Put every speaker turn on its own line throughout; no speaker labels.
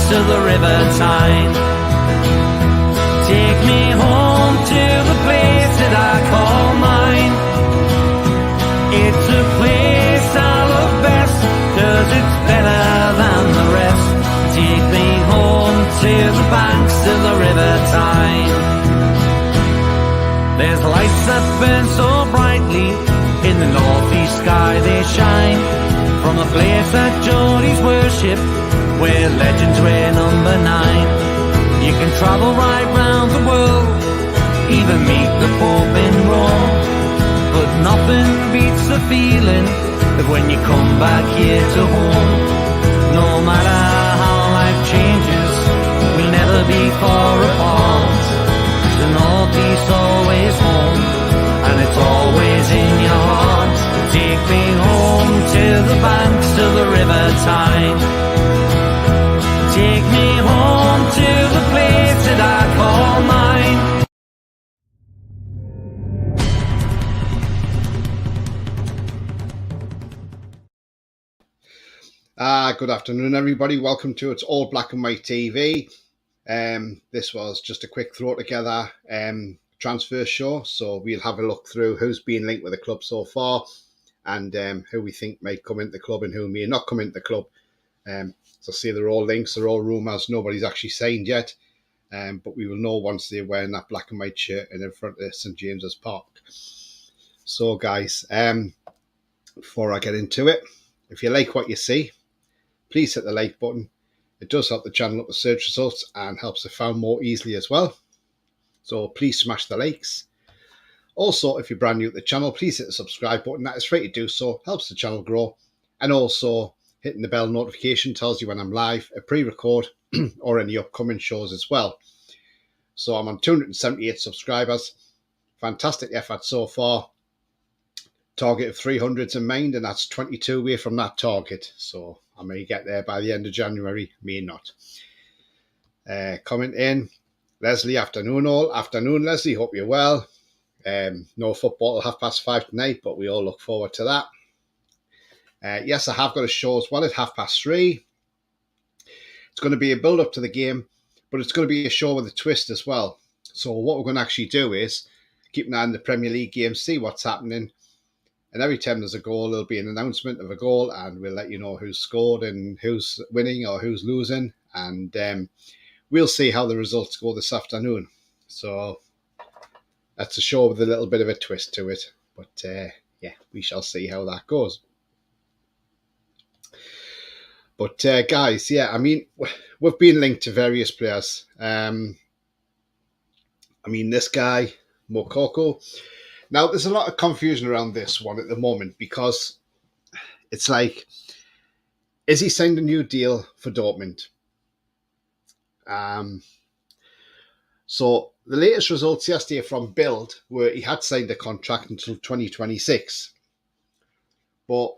of the River Tyne. Take me home to the place that I call mine. It's a place I love best, 'cause it's better than the rest. Take me home to the banks of the River Tyne. There's lights that burn so brightly, in the northeast sky they shine. From the place that Geordies worship, where legends wear number 9. You can travel right round the world, even meet the Pope in Rome. But nothing beats the feeling of when you come back here to home. No matter how life changes, we'll never be far apart. The northeast always home, and it's always in your heart. Take me home to the banks of the River Tyne. Take me home to the place that I call mine.
Good afternoon, everybody. Welcome to It's All Black and White TV. This was just a quick throw together transfer show, so we'll have a look through who's been linked with the club so far, and who we think might come into the club and who may not come into the club. So see, they're all links, they're all rumours, nobody's actually signed yet, but we will know once they're wearing that black and white shirt and in front of St James's Park. So guys, before I get into it, if you like what you see, please hit the like button. It does help the channel up the search results and helps it found more easily as well. So please smash the likes. Also, if you're brand new to the channel, please hit the subscribe button. That is free to do so, helps the channel grow. And also, hitting the bell notification tells you when I'm live, a pre-record, or any upcoming shows as well. So I'm on 278 subscribers. Fantastic effort so far. Target of 300's in mind, and that's 22 away from that target. So I may get there by the end of January, may not. Comment in. Leslie, afternoon all. Afternoon, Leslie. Hope you're well. No football till 5:30 tonight, but we all look forward to that. Yes, I have got a show as well at 3:30. It's going to be a build-up to the game, but it's going to be a show with a twist as well. So what we're going to actually do is keep an eye on the Premier League game, see what's happening. And every time there's a goal, there'll be an announcement of a goal, and we'll let you know who's scored and who's winning or who's losing. And we'll see how the results go this afternoon. So that's a show with a little bit of a twist to it. But yeah, we shall see how that goes. But guys, yeah, I mean, we've been linked to various players. I mean, this guy, Mokoko. Now, there's a lot of confusion around this one at the moment, because it's like, is he signed a new deal for Dortmund? So the latest results yesterday from Bild were he had signed a contract until 2026. But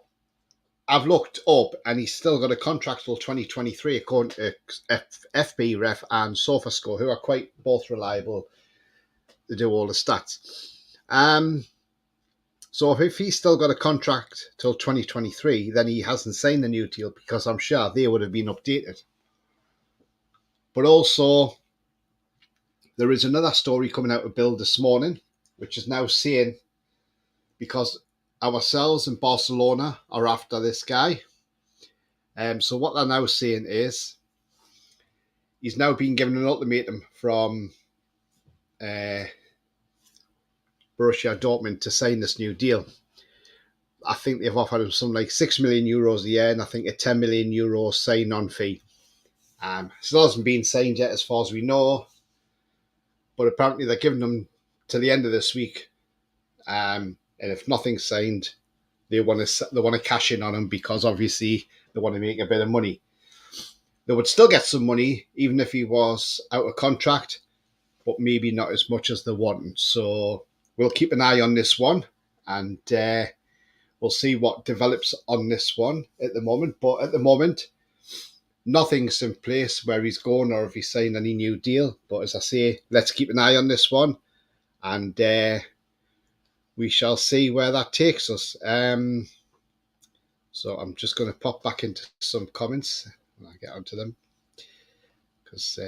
I've looked up and he's still got a contract till 2023 according to FB Ref and SofaScore, who are quite both reliable to do all the stats. So if he's still got a contract till 2023, then he hasn't signed the new deal, because I'm sure they would have been updated. But also, there is another story coming out of Bild this morning, which is now saying, because ourselves and Barcelona are after this guy. So what they're now saying is, he's now been given an ultimatum from Borussia Dortmund to sign this new deal. I think they've offered him something like 6 million euros a year, and I think a 10 million euro sign-on fee. Still hasn't been signed yet as far as we know, but apparently they're giving them to the end of this week. And if nothing's signed, they want to cash in on him, because obviously they want to make a bit of money. They would still get some money even if he was out of contract, but maybe not as much as they want. So we'll keep an eye on this one, and we'll see what develops on this one at the moment. But at the moment, nothing's in place where he's going or if he's signed any new deal. But as I say, let's keep an eye on this one, and we shall see where that takes us. So I'm just going to pop back into some comments when I get onto them. because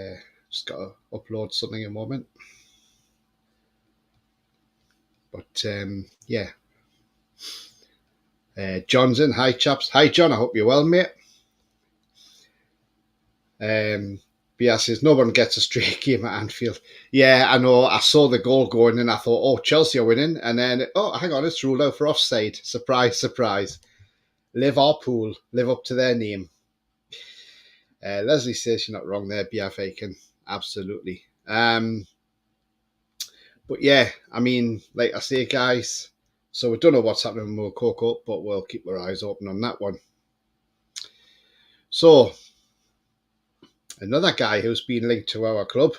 just got to upload something in a moment. But yeah. Johnson, hi chaps. Hi John, I hope you're well, mate. BS says no one gets a straight game at Anfield. Yeah, I know. I saw the goal going and I thought, oh, Chelsea are winning. And then, oh, hang on, it's ruled out for offside. Surprise, surprise. Liverpool live up to their name. Leslie says you're not wrong there, BF Aiken. Absolutely. But yeah, I mean, like I say, guys, so we don't know what's happening with Moukoko, but we'll keep our eyes open on that one. So, another guy who's been linked to our club,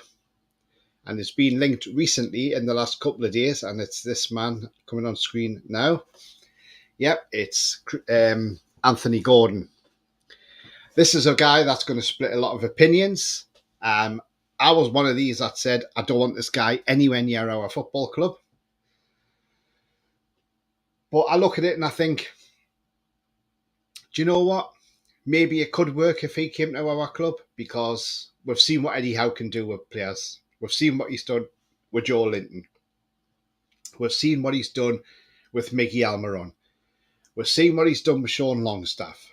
and it's been linked recently in the last couple of days, and it's this man coming on screen now. Yep, it's Anthony Gordon. This is a guy that's going to split a lot of opinions. I was one of these that said, I don't want this guy anywhere near our football club. But I look at it and I think, do you know what? Maybe it could work if he came to our club, because we've seen what Eddie Howe can do with players. We've seen what he's done with Joe Linton. We've seen what he's done with Miggy Almiron. We've seen what he's done with Sean Longstaff.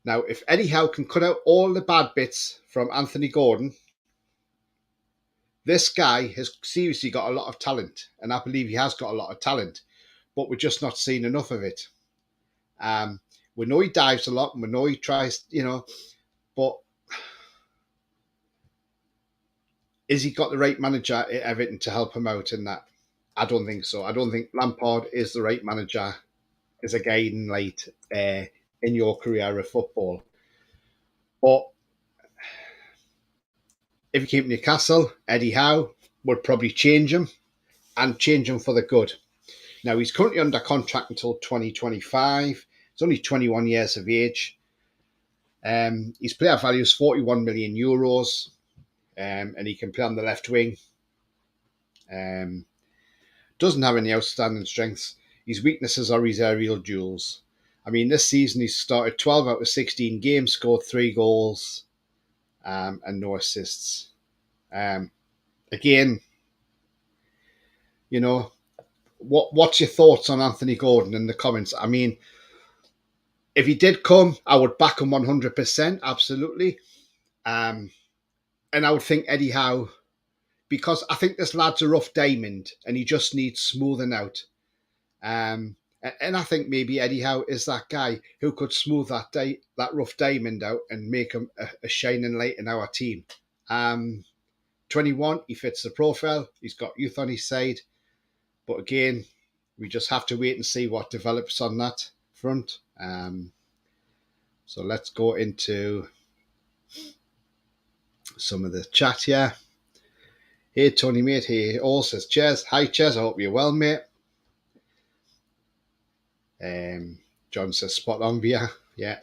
Now, if Eddie Howe can cut out all the bad bits from Anthony Gordon, this guy has seriously got a lot of talent, and I believe he has got a lot of talent, but we're just not seeing enough of it. We know he dives a lot, and we know he tries, but is he got the right manager at Everton to help him out in that? I don't think so. I don't think Lampard is the right manager as a guiding light in your career of football. But if he came to Newcastle, Eddie Howe would probably change him, and change him for the good. Now, he's currently under contract until 2025. He's only 21 years of age. His player value is 41 million euros, and he can play on the left wing. Doesn't have any outstanding strengths. His weaknesses are his aerial duels. I mean, this season he's started 12 out of 16 games, scored 3 goals, and no assists. Again, what's your thoughts on Anthony Gordon in the comments? I mean, if he did come, I would back him 100%, absolutely. And I would think Eddie Howe, because I think this lad's a rough diamond and he just needs smoothing out. And I think maybe Eddie Howe is that guy who could smooth that rough diamond out and make him a shining light in our team. 21, he fits the profile. He's got youth on his side. But again, we just have to wait and see what develops on that front. So let's go into some of the chat here. Hey, Tony, mate. Hey, all says cheers. Hi, cheers. I hope you're well, mate. John says spot on, beer. Yeah.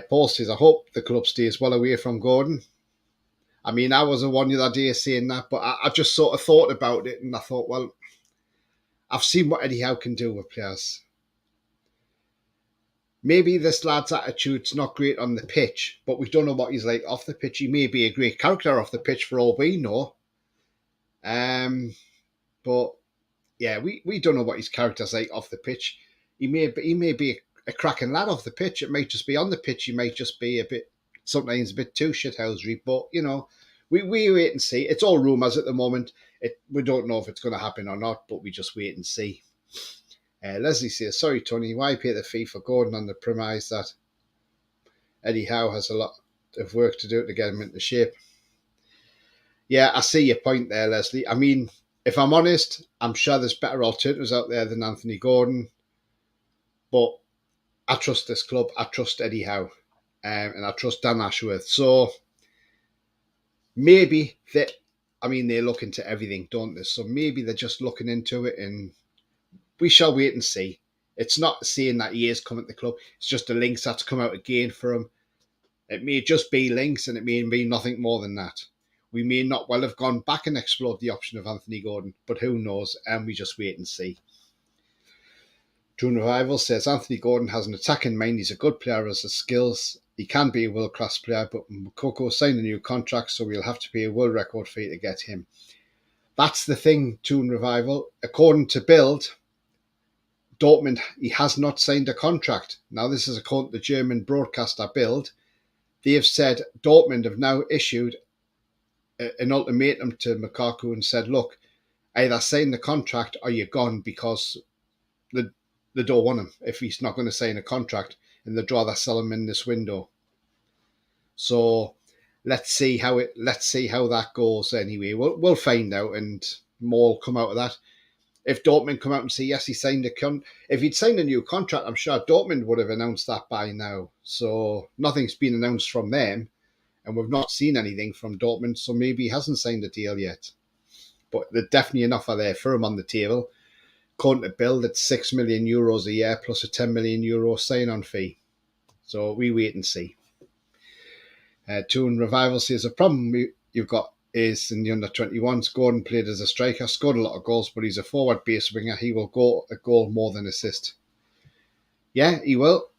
Paul says, I hope the club stays well away from Gordon. I mean, I was the one the other day saying that, but I just sort of thought about it and I thought, well, I've seen what Eddie Howe can do with players. Maybe this lad's attitude's not great on the pitch, but we don't know what he's like off the pitch. He may be a great character off the pitch for all we know. But yeah, we don't know what his character's like off the pitch. He may be a cracking lad off the pitch. It might just be on the pitch. He might just be sometimes a bit too shithousery. But we wait and see. It's all rumours at the moment. We don't know if it's going to happen or not, but we just wait and see. Leslie says, sorry, Tony, why pay the fee for Gordon on the premise that Eddie Howe has a lot of work to do to get him into shape? Yeah, I see your point there, Leslie. I mean, if I'm honest, I'm sure there's better alternatives out there than Anthony Gordon. But I trust this club. I trust Eddie Howe. And I trust Dan Ashworth. So maybe they look into everything, don't they? So maybe they're just looking into it, and we shall wait and see. It's not saying that he is coming to the club. It's just the links that's come out again for him. It may just be links, and it may be nothing more than that. We may not well have gone back and explored the option of Anthony Gordon, but who knows? And we just wait and see. True Revival says Anthony Gordon has an attacking mind. He's a good player, has the skills He can be a world-class player, but Mokoko signed a new contract, so we'll have to pay a world record fee to get him. That's the thing, Toon Revival. According to Bild, Dortmund, he has not signed a contract. Now, this is according to the German broadcaster Bild. They have said Dortmund have now issued an ultimatum to Lukaku and said, look, either sign the contract or you're gone, because they don't want him if he's not going to sign a contract, and they'd rather sell him in this window. So let's see how that goes. Anyway, we'll find out, and more will come out of that. If Dortmund come out and say yes, he signed if he'd signed a new contract, I'm sure Dortmund would have announced that by now. So nothing's been announced from them, and we've not seen anything from Dortmund. So maybe he hasn't signed a deal yet. But there's definitely an offer there for him on the table. According to Bild, it's €6 million a year plus a €10 million sign-on fee. So we wait and see. Toon Revival says the problem you've got is in the under-21s. Gordon played as a striker, scored a lot of goals, but he's a forward-based winger. He will go a goal more than assist. Yeah, he will.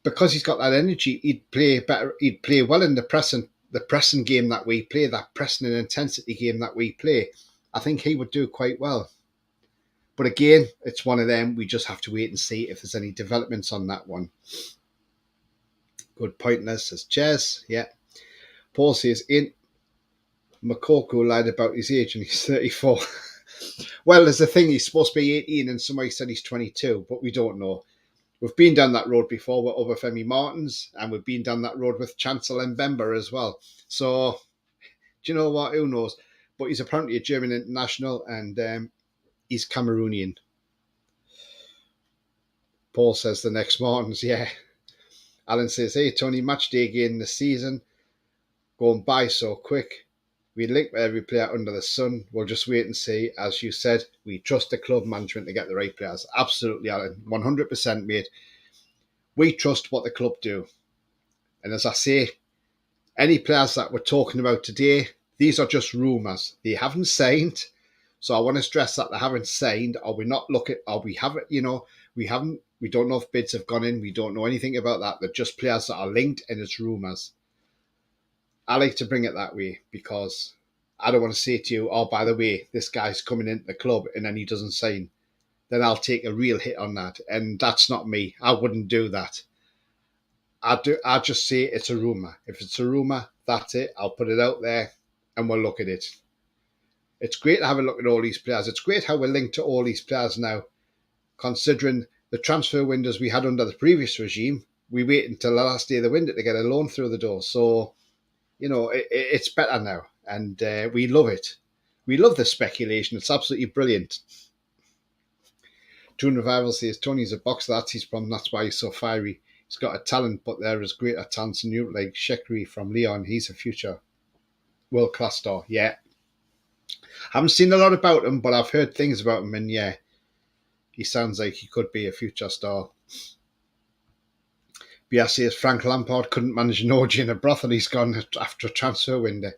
Because he's got that energy, he'd play better. He'd play well in the pressing game that we play, that pressing and intensity game that we play. I think he would do quite well. But again, it's one of them. We just have to wait and see if there's any developments on that one. Good pointless, says Jez. Yeah. Paul says, Mokoko lied about his age and he's 34. Well, there's a thing, he's supposed to be 18 and somebody said he's 22, but we don't know. We've been down that road before with Obafemi Martins, and we've been down that road with Chancellor Mbemba as well. So, do you know what? Who knows? But he's apparently a German international, and he's Cameroonian. Paul says the next Martins, yeah. Alan says, hey, Tony, match day again this season. Going by so quick. We link with every player under the sun. We'll just wait and see. As you said, we trust the club management to get the right players. Absolutely, Alan. 100%, mate. We trust what the club do. And as I say, any players that we're talking about today, these are just rumours. They haven't signed. So I want to stress that they haven't signed, or we're not looking, or we haven't, we don't know if bids have gone in. We don't know anything about that. They're just players that are linked, and it's rumours. I like to bring it that way because I don't want to say to you, oh, by the way, this guy's coming into the club and then he doesn't sign. Then I'll take a real hit on that. And that's not me. I wouldn't do that. I just say it's a rumour. If it's a rumour, that's it. I'll put it out there and we'll look at it. It's great to have a look at all these players. It's great how we're linked to all these players now, considering the transfer windows we had under the previous regime. We wait until the last day of the window to get a loan through the door. So, it's better now, and we love it. We love the speculation. It's absolutely brilliant. Toon Revival says, Tony's a boxer. That's his problem. That's why he's so fiery. He's got a talent, but there is greater talents in Europe, like Shekri from Lyon. He's a future world-class star. Yeah. Haven't seen a lot about him, but I've heard things about him, and yeah, he sounds like he could be a future star. BS says Frank Lampard couldn't manage an orgy in a brothel. He's gone after a transfer window.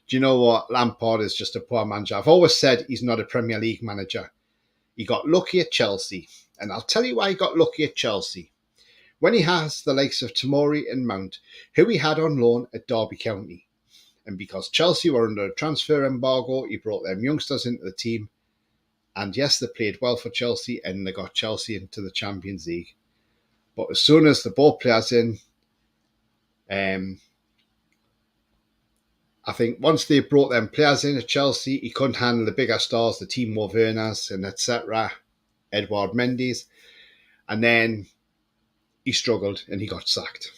Do you know what? Lampard is just a poor manager. I've always said he's not a Premier League manager. He got lucky at Chelsea. And I'll tell you why he got lucky at Chelsea. When he has the likes of Tomori and Mount, who he had on loan at Derby County. And because Chelsea were under a transfer embargo, he brought them youngsters into the team. And yes, they played well for Chelsea and they got Chelsea into the Champions League. But as soon as the ball players in, I think once they brought them players in at Chelsea, he couldn't handle the bigger stars, the Timo Werners and etc., Edouard Mendy's. And then he struggled and he got sacked.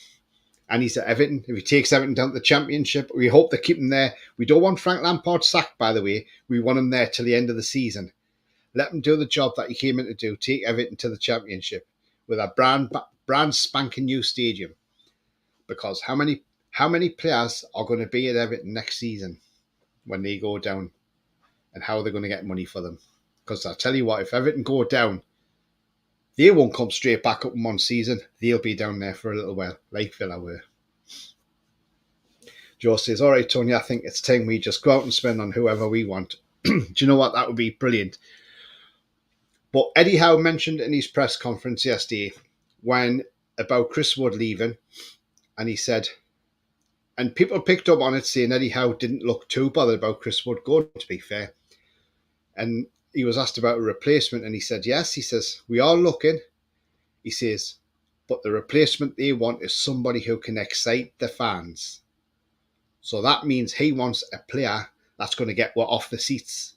And he's at Everton. If he takes Everton down to the Championship, we hope they keep him there. We don't want Frank Lampard sacked, by the way. We want him there till the end of the season. Let him do the job that he came in to do, take Everton to the Championship with a brand spanking new stadium. Because how many players are going to be at Everton next season when they go down, and how they're going to get money for them? Because I tell you what, if Everton go down, they won't come straight back up in one season. They'll be down there for a little while, like Villa were. Joe says, all right, Tony, I think it's time we just go out and spend on whoever we want. Do you know what? That would be brilliant. But Eddie Howe mentioned in his press conference yesterday about Chris Wood leaving, And he said, and people picked up on it saying Eddie Howe didn't look too bothered about Chris Wood going, to be fair. And he was asked about a replacement, and he said, yes. He says, we are looking. He says, but the replacement they want is somebody who can excite the fans. So that means he wants a player that's going to get what off the seats,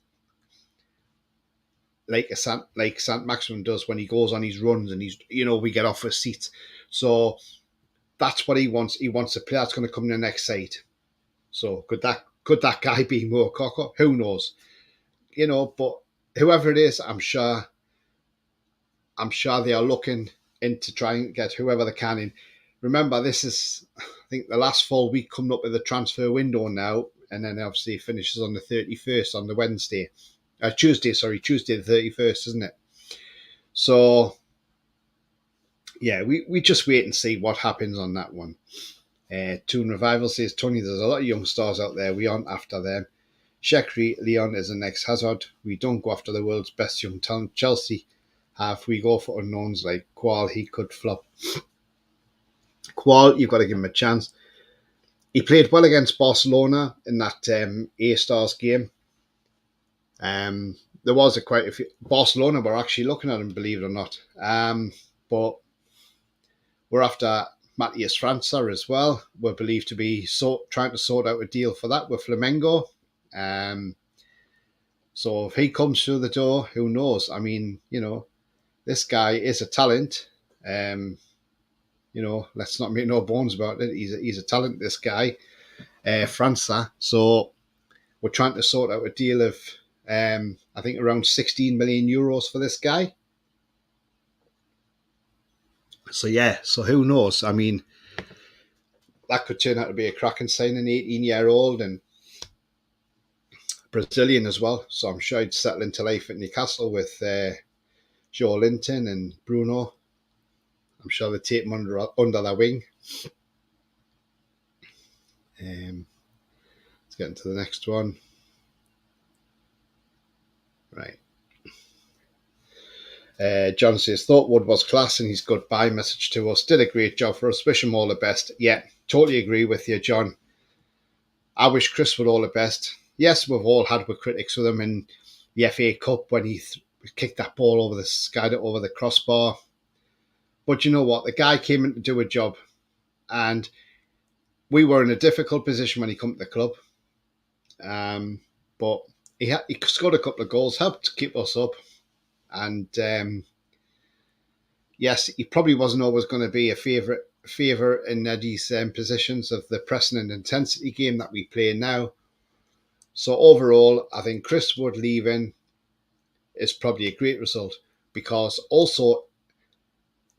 like Sant Maximin does when he goes on his runs, and we get off the seats. So that's what he wants. He wants a player that's going to come in the next side. So could that guy be Moukoko? Who knows? But whoever it is, I'm sure they are looking into trying to get whoever they can in. Remember, this is, I think, the last full week coming up with the transfer window now, and then obviously it finishes on the 31st on the Tuesday the 31st, isn't it? So, yeah, we just wait and see what happens on that one. Toon Revival says, Tony, there's a lot of young stars out there. We aren't after them. Shekri Leon is the next Hazard. We don't go after the world's best young talent. Chelsea have. We go for unknowns like Qual. He could flop. Qual, you've got to give him a chance. He played well against Barcelona in that A-Stars game. There was quite a few. Barcelona were actually looking at him, believe it or not. But we're after Matthias França as well. We're believed to be trying to sort out a deal for that with Flamengo. So if he comes through the door, who knows? I mean, this guy is a talent. Let's not make no bones about it. He's a talent, this guy, França. So we're trying to sort out a deal of, I think, around 16 million euros for this guy. So, yeah, so who knows? I mean, that could turn out to be a cracking signing, 18-year-old and Brazilian as well. So I'm sure he'd settle into life at Newcastle with Joe Linton and Bruno. I'm sure they'd take him under their wing. Let's get into the next one. Right. John says, thought Wood was class and his goodbye message to us. Did a great job for us. Wish him all the best. Yeah, totally agree with you, John. I wish Chris Wood all the best. Yes, we've all had critics with him in the FA Cup when he kicked that ball over the crossbar. But you know what? The guy came in to do a job, and we were in a difficult position when he came to the club. But he scored a couple of goals, helped keep us up. And yes, he probably wasn't always going to be a favourite in Eddie's positions of the pressing and intensity game that we play now. So overall, I think Chris Wood leaving is probably a great result, because also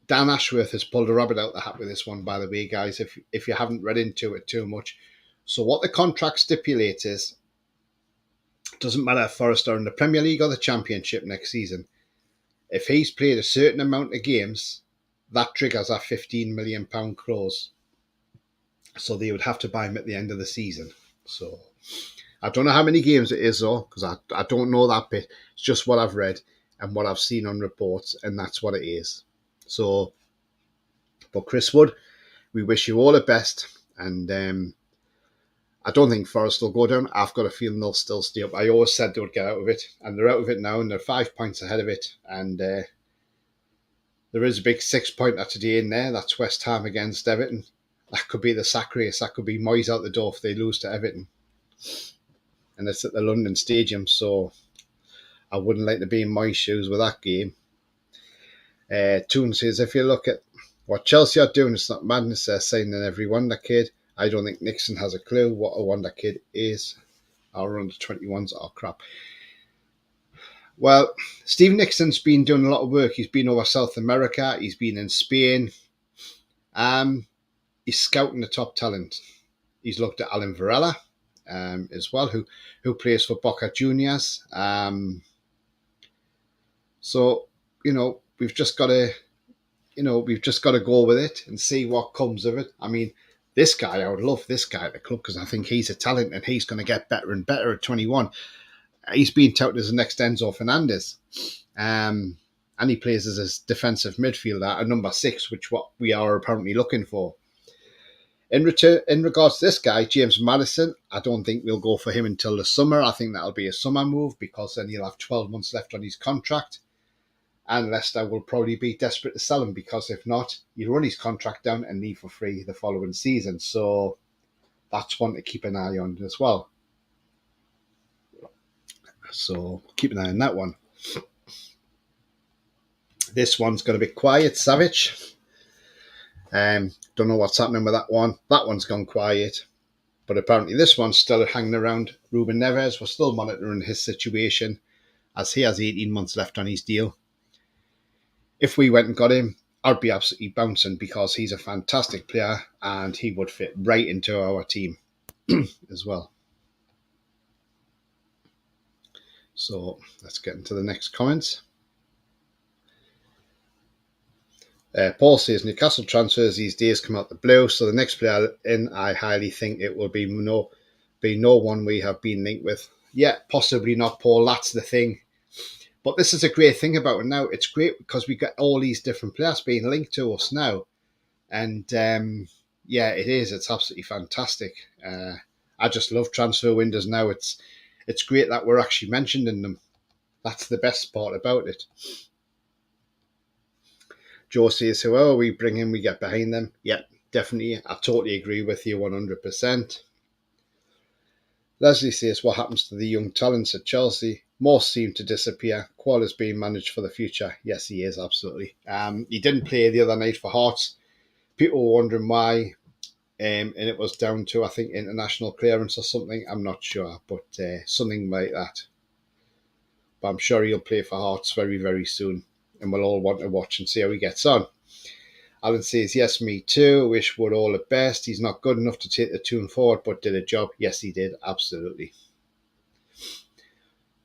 Dan Ashworth has pulled a rabbit out the hat with this one, by the way, guys, if you haven't read into it too much. So what the contract stipulates is, it doesn't matter if Forest are in the Premier League or the Championship next season, if he's played a certain amount of games, that triggers a £15 million clause. So they would have to buy him at the end of the season. So I don't know how many games it is, though, because I don't know that bit. It's just what I've read and what I've seen on reports, and that's what it is. So, but Chris Wood, we wish you all the best. And I don't think Forest will go down. I've got a feeling they'll still stay up. I always said they would get out of it, and they're out of it now, and they're 5 points ahead of it. And there is a big 6-pointer today in there. That's West Ham against Everton. That could be the sack race. That could be Moyes out the door if they lose to Everton. And it's at the London Stadium, so I wouldn't like to be in Moyes' shoes with that game. Toon says, if you look at what Chelsea are doing, it's not madness. They're signing every wonder kid. I don't think Nixon has a clue what a wonder kid is. Our under 21s are crap. Well, Steve Nixon's been doing a lot of work. He's been over South America. He's been in Spain. He's scouting the top talent. He's looked at Alan Varela as well, who plays for Boca Juniors. So, we've just got to go with it and see what comes of it. I mean, this guy, I would love this guy at the club, because I think he's a talent and he's going to get better and better at 21. He's being touted as the next Enzo Fernandez. And he plays as a defensive midfielder at number 6, which what we are apparently looking for. In regards to this guy, James Madison, I don't think we'll go for him until the summer. I think that'll be a summer move because then he'll have 12 months left on his contract. And Leicester will probably be desperate to sell him because if not, he'll run his contract down and leave for free the following season. So that's one to keep an eye on as well. So keep an eye on that one. This one's going to be quiet, Savage. Don't know what's happening with that one. That one's gone quiet. But apparently this one's still hanging around. Ruben Neves, we're still monitoring his situation as he has 18 months left on his deal. If we went and got him, I'd be absolutely bouncing because he's a fantastic player and he would fit right into our team as well. So let's get into the next comments. Paul says Newcastle transfers these days come out the blue, so the next player in, I highly think it will be no one we have been linked with. Yeah, possibly not, Paul. That's the thing. But this is a great thing about it now. It's great because we got all these different players being linked to us now. And yeah, it is. It's absolutely fantastic. I just love transfer windows now. It's great that we're actually mentioned in them. That's the best part about it. Joe says, whoever we bring in, we get behind them. Yeah, definitely. I totally agree with you 100%. Leslie says, what happens to the young talents at Chelsea? Most seem to disappear. Qual is being managed for the future. Yes, he is, absolutely. He didn't play the other night for Hearts. People were wondering why. And it was down to, I think, international clearance or something. I'm not sure, but something like that. But I'm sure he'll play for Hearts very, very soon. And we'll all want to watch and see how he gets on. Alan says, yes, me too. Wish Wood all the best. He's not good enough to take the tune forward, but did a job. Yes, he did. Absolutely.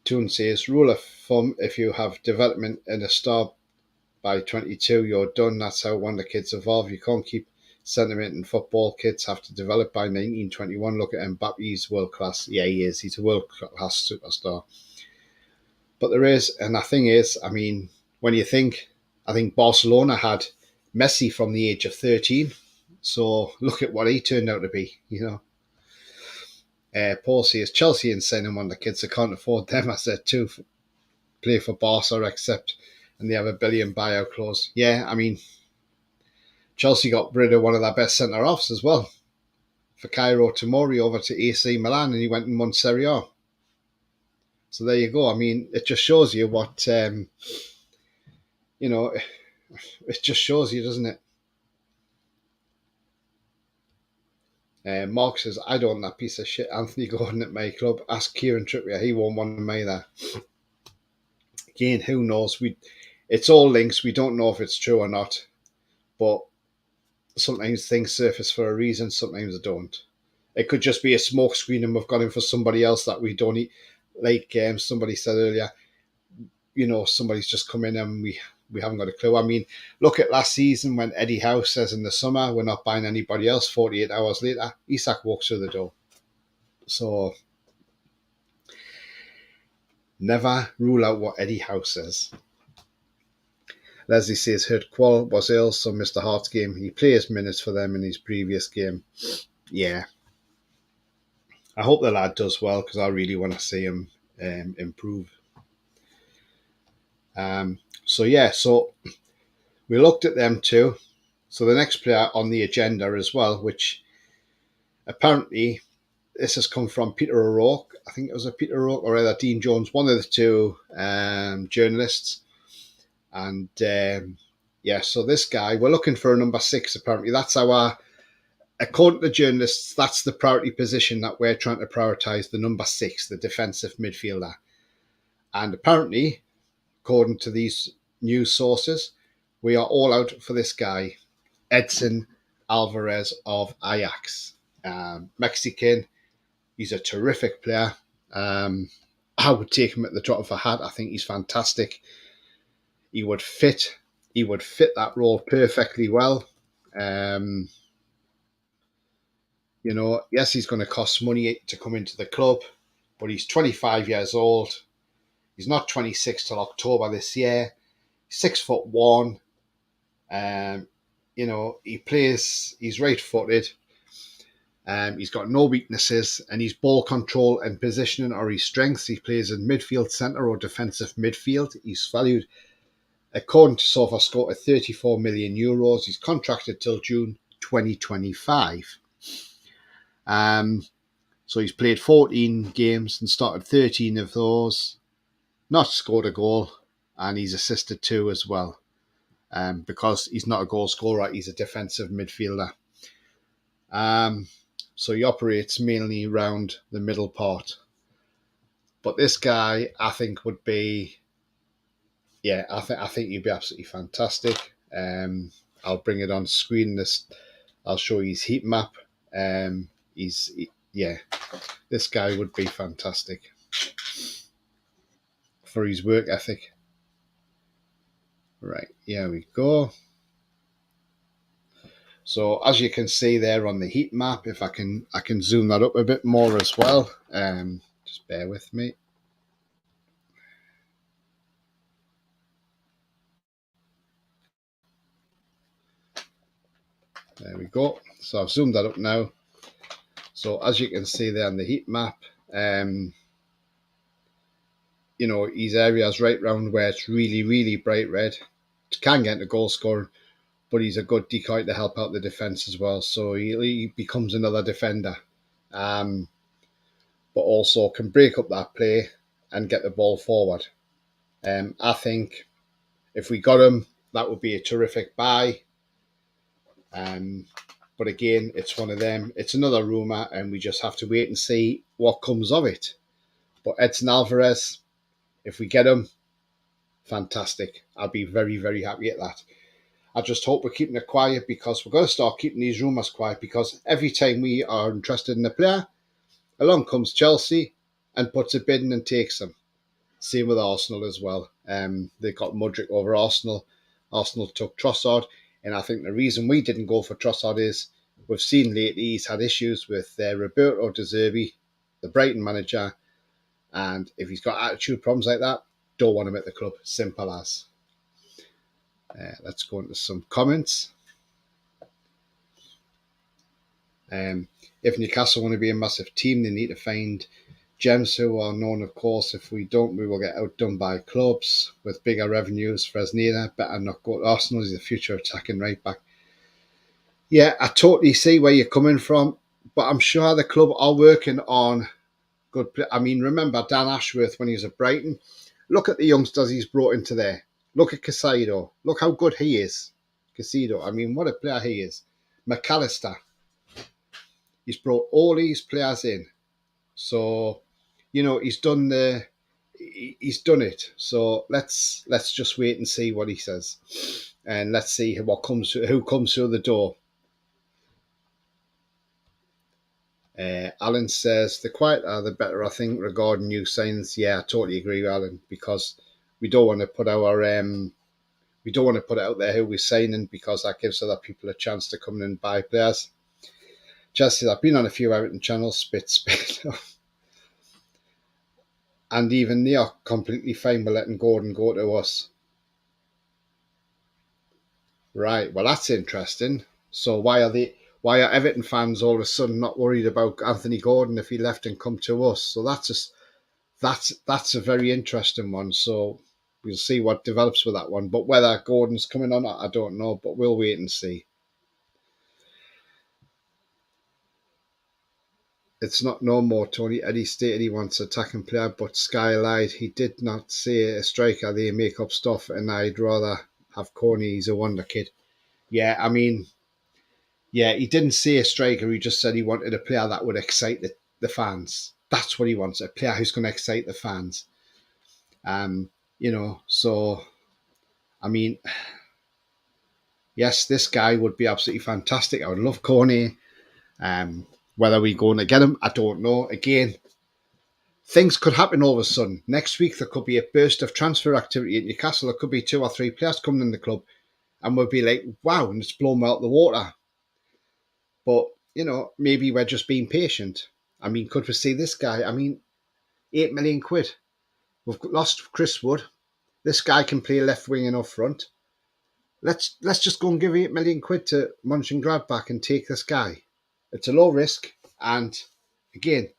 Toon says, rule of thumb, if you have development in a star by 22, you're done. That's how Wonder Kids evolve. You can't keep sentiment in football. Kids have to develop by 1921. Look at Mbappe. He's world class. Yeah, he is. He's a world class superstar. But there is, and the thing is, I mean, when you think, I think Barcelona had Messi from the age of 13. So look at what he turned out to be, you know. Paul says, Chelsea and signing one of the kids, they can't afford them. I said, too, play for Barca, except, and they have a $1 billion buyout clause. Yeah, I mean, Chelsea got rid of one of their best centre-offs as well. For Cairo Tomori over to AC Milan, and he went and won Serie A. So there you go. I mean, it just shows you what, you know, it just shows you, doesn't it? Mark says, I don't want that piece of shit Anthony Gordon at my club. Ask Kieran Trippier. He won't want him either. Again, who knows? It's all links. We don't know if it's true or not. But sometimes things surface for a reason. Sometimes they don't. It could just be a smoke screen and we've got him for somebody else that we don't need. Like somebody said earlier, you know, somebody's just come in and we haven't got a clue. I mean, look at last season when Eddie Howe says in the summer, we're not buying anybody else. 48 hours later, Isak walks through the door. So never rule out what Eddie Howe says. Leslie says, heard Qual was ill, so missed the Hearts game. He plays minutes for them in his previous game. Yeah. I hope the lad does well because I really want to see him improve. So we looked at them too. So the next player on the agenda as well, which apparently this has come from Peter O'Rourke. I think it was a Peter O'Rourke or either Dean Jones, one of the two journalists. And so this guy, we're looking for a number 6 apparently. That's according to the journalists, that's the priority position that we're trying to prioritise, the number 6, the defensive midfielder. And apparently, according to these news sources, we are all out for this guy, Edson Alvarez of Ajax. Mexican. He's a terrific player. I would take him at the drop of a hat. I think he's fantastic. He would fit that role perfectly well. You know, yes, he's going to cost money to come into the club, but he's 25 years old. He's not 26 till October this year. 6'1". You know, he's right-footed. He's got no weaknesses, and his ball control and positioning are his strengths. He plays in midfield, centre, or defensive midfield. He's valued, according to SofaScore, at €34 million. He's contracted till June 2025. So he's played 14 games and started 13 of those, not scored a goal, and he's assisted 2 as well. Because he's not a goal scorer, he's a defensive midfielder. So he operates mainly around the middle part. But this guy, I think, would be, I think he'd be absolutely fantastic. I'll bring it on screen. I'll show you his heat map. This guy would be fantastic for his work ethic. Right, here we go. So as you can see there on the heat map, if I can zoom that up a bit more as well. Just bear with me. There we go. So I've zoomed that up now. So as you can see there on the heat map, his area's right round where it's really, really bright red. It can get into goal scoring, but he's a good decoy to help out the defence as well. So he becomes another defender, but also can break up that play and get the ball forward. I think if we got him, that would be a terrific buy. But again, it's one of them. It's another rumour, and we just have to wait and see what comes of it. But Edson Alvarez, if we get him, fantastic. I'll be very, very happy at that. I just hope we're keeping it quiet, because we're going to start keeping these rumours quiet, because every time we are interested in a player, along comes Chelsea and puts a bid in and takes them. Same with Arsenal as well. They got Mudryk over Arsenal. Arsenal took Trossard. And I think the reason we didn't go for Trossard is we've seen lately he's had issues with Roberto De Zerbi, the Brighton manager. And if he's got attitude problems like that, don't want him at the club. Simple as. Let's go into some comments. If Newcastle want to be a massive team, they need to find gems who are known, of course. If we don't, we will get outdone by clubs with bigger revenues. Fresneda, better not go to Arsenal. He's the future attacking right back. Yeah, I totally see where you're coming from, but I'm sure the club are working on good play. I mean, remember Dan Ashworth when he was at Brighton? Look at the youngsters he's brought into there. Look at Casado. Look how good he is. Casado. I mean, what a player he is. McAllister. He's brought all these players in. So, he's done it. So let's just wait and see what he says, and let's see who comes through the door. Alan says the quieter the better, I think, regarding new signings. Yeah, I totally agree with Alan, because we don't want to put it out there who we're signing, because that gives other people a chance to come in and buy players. Just I've been on a few Everton channels, spit. And even they are completely fine with letting Gordon go to us. Right, well, that's interesting. So why are Everton fans all of a sudden not worried about Anthony Gordon if he left and come to us? So that's a very interesting one. So we'll see what develops with that one. But whether Gordon's coming or not, I don't know. But we'll wait and see. It's not no more, Tony. Eddie stated he wants an attacking player, but Sky lied. He did not say a striker. They make up stuff, and I'd rather have Corny. He's a wonder kid. Yeah, I mean, he didn't say a striker. He just said he wanted a player that would excite the fans. That's what he wants, a player who's going to excite the fans. So, I mean, yes, this guy would be absolutely fantastic. I would love Corny. Whether we're going to get him, I don't know. Again, things could happen all of a sudden. Next week, there could be a burst of transfer activity at Newcastle. There could be 2 or 3 players coming in the club, and we'll be like, wow, and it's blown out the water. But, maybe we're just being patient. I mean, could we see this guy? I mean, £8 million. We've lost Chris Wood. This guy can play left wing and up front. Let's just go and give £8 million to Mönchengladbach and take this guy. It's a low risk, and again,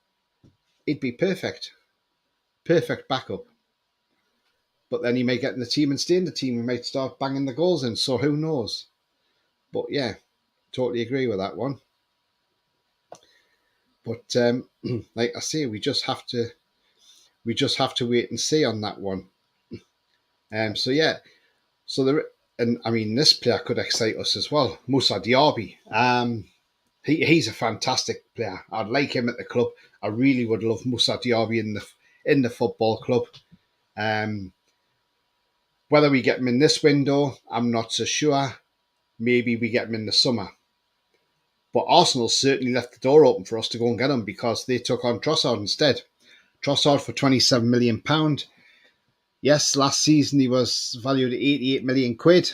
he'd be perfect backup. But then he may get in the team and stay in the team. He might start banging the goals in. So who knows? But yeah, totally agree with that one. But like I say, we just have to wait and see on that one. So yeah, so there, and I mean, this player could excite us as well. Moussa Diaby. He's a fantastic player. I'd like him at the club. I really would love Moussa Diaby in the football club. Whether we get him in this window, I'm not so sure. Maybe we get him in the summer. But Arsenal certainly left the door open for us to go and get him because they took on Trossard instead. Trossard for £27 million. Yes, last season he was valued at 88 million quid.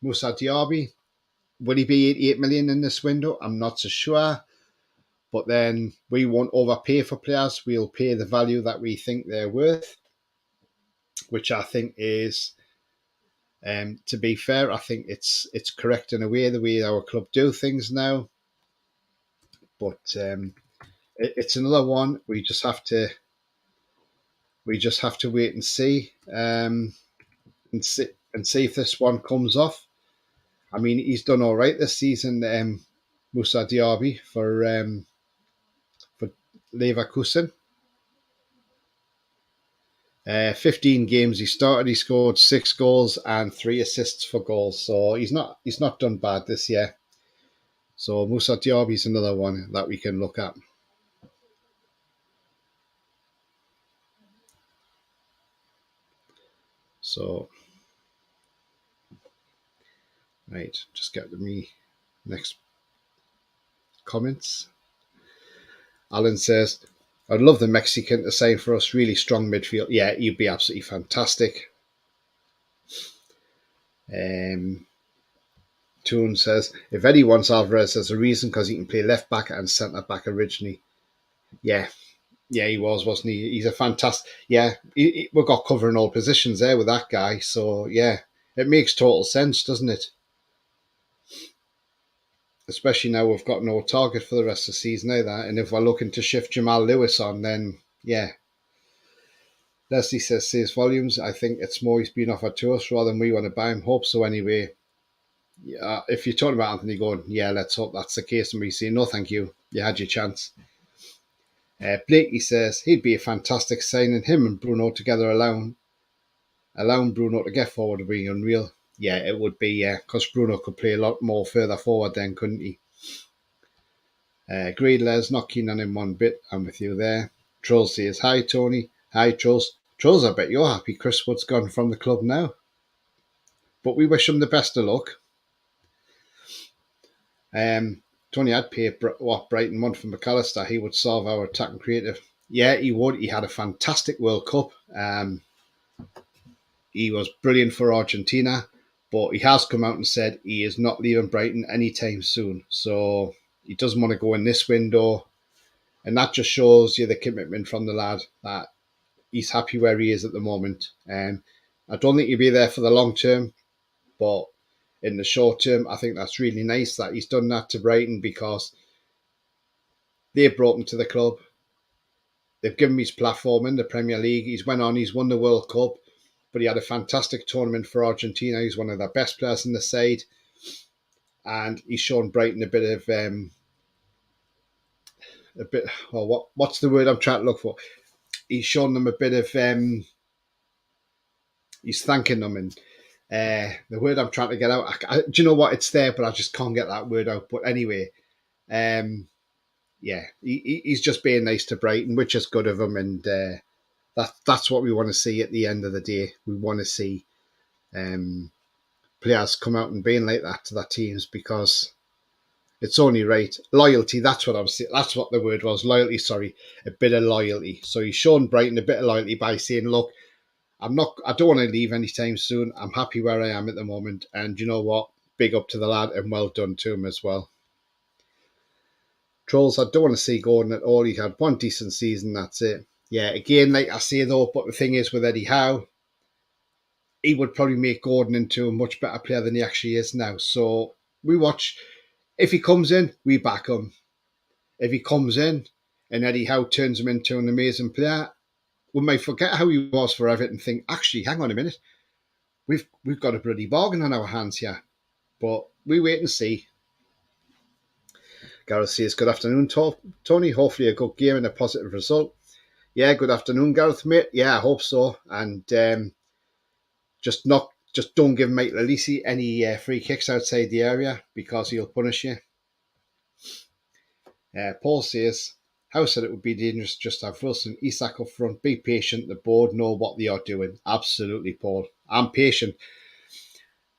Moussa Diaby, will he be 88 million in this window? I'm not so sure. But then we won't overpay for players. We'll pay the value that we think they're worth, which I think is, to be fair, I think it's correct in a way, the way our club do things now. But it's another one. We just have to wait and see, and see if this one comes off. I mean, he's done all right this season, Moussa Diaby for Leverkusen. 15 games he started, he scored 6 goals and 3 assists for goals. So he's not done bad this year. So Moussa Diaby is another one that we can look at. So, right, just get to me next comments. Alan says, I'd love the Mexican to sign for us. Really strong midfield. Yeah, he'd be absolutely fantastic. Toon says, if Eddie wants Alvarez, there's a reason, because he can play left back and centre back originally. Yeah, he was, wasn't he? He's a fantastic. Yeah, we've got covering all positions there with that guy. So yeah, it makes total sense, doesn't it? Especially now we've got no target for the rest of the season either. And if we're looking to shift Jamal Lewis on, then yeah. Leslie says volumes. I think it's more he's been offered to us rather than we want to buy him. Hope so anyway. Yeah, if you're talking about Anthony Gordon, yeah, let's hope that's the case. And we say, no, thank you. You had your chance. Blakey says he'd be a fantastic signing. Him and Bruno together allowing Bruno to get forward would be unreal. Yeah, it would be, yeah, because Bruno could play a lot more further forward then, couldn't he? Greedler's not keen on him one bit. I'm with you there. Trolls says, hi, Tony. Hi, Trolls. Trolls, I bet you're happy Chris Wood's gone from the club now. But we wish him the best of luck. Tony, I'd pay what Brighton want from McAllister. He would solve our attack and creative. Yeah, he would. He had a fantastic World Cup. He was brilliant for Argentina, but he has come out and said he is not leaving Brighton anytime soon. So he doesn't want to go in this window. And that just shows you the commitment from the lad, that he's happy where he is at the moment. I don't think he'll be there for the long term, but in the short term, I think that's really nice that he's done that to Brighton, because they brought him to the club. They've given him his platform in the Premier League. He's won the World Cup, but he had a fantastic tournament for Argentina. He's one of the best players in the side, and he's shown Brighton a bit of what's the word I'm trying to look for? He's shown them a bit of he's thanking them, and the word I'm trying to get out, do you know what? It's there, but I just can't get that word out. But anyway, yeah, he's just being nice to Brighton, which is good of him, and that's what we want to see at the end of the day. We want to see players come out and being like that to their teams, because it's only right. Loyalty, that's what I was saying. That's what the word was. Loyalty, sorry. A bit of loyalty. So he's shown Brighton a bit of loyalty by saying, look, I don't want to leave anytime soon. I'm happy where I am at the moment. And you know what? Big up to the lad, and well done to him as well. Trolls, I don't want to see Gordon at all. He had one decent season, that's it. Yeah, again, like I say though, but the thing is with Eddie Howe, he would probably make Gordon into a much better player than he actually is now. So we watch. If he comes in, we back him. if he comes in and Eddie Howe turns him into an amazing player, we might forget how he was for Everton and think, actually, hang on a minute, we've got a bloody bargain on our hands here. But we wait and see. Gareth says, good afternoon, Tony. Hopefully a good game and a positive result. Yeah, good afternoon, Gareth, mate. Yeah, I hope so. And just don't give Mike Lalisi any free kicks outside the area because he'll punish you. Paul says, Howe said it would be dangerous just to have Wilson, Isak up front. Be patient. The board know what they are doing. Absolutely, Paul. I'm patient.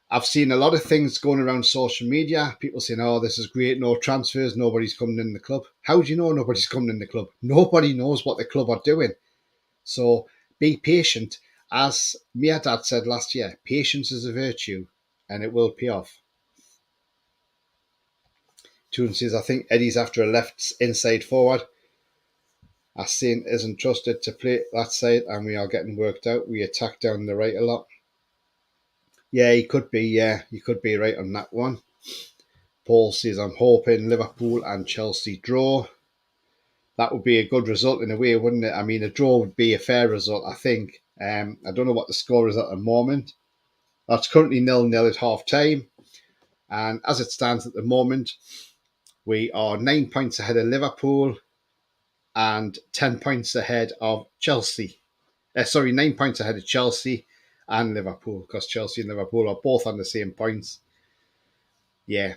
I've seen a lot of things going around social media. People saying, oh, this is great. No transfers. Nobody's coming in the club. How do you know nobody's coming in the club? Nobody knows what the club are doing. So be patient. As my dad said last year, patience is a virtue and it will pay off. Toon says, I think Eddie's after a left inside forward. Asin isn't trusted to play that side and we are getting worked out. We attack down the right a lot. Yeah, he could be. Yeah, you could be right on that one. Paul says, I'm hoping Liverpool and Chelsea draw. That would be a good result in a way, wouldn't it? I mean, a draw would be a fair result, I think. I don't know what the score is at the moment. That's currently 0-0 at half time. And as it stands at the moment, we are 9 points ahead of Liverpool and 10 points ahead of Chelsea. 9 points ahead of Chelsea and Liverpool, because Chelsea and Liverpool are both on the same points. Yeah.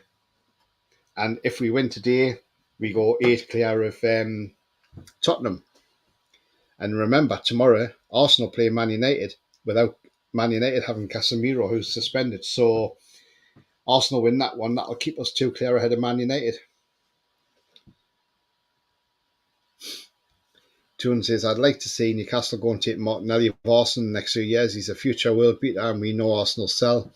And if we win today, we go 8 clear of Tottenham. And remember, tomorrow, Arsenal play Man United without Man United having Casemiro, who's suspended. So Arsenal win that one. That'll keep us 2 clear ahead of Man United. Toon says, I'd like to see Newcastle go and take Martinelli of Arsenal in the next few years. He's a future world beater and we know Arsenal sell.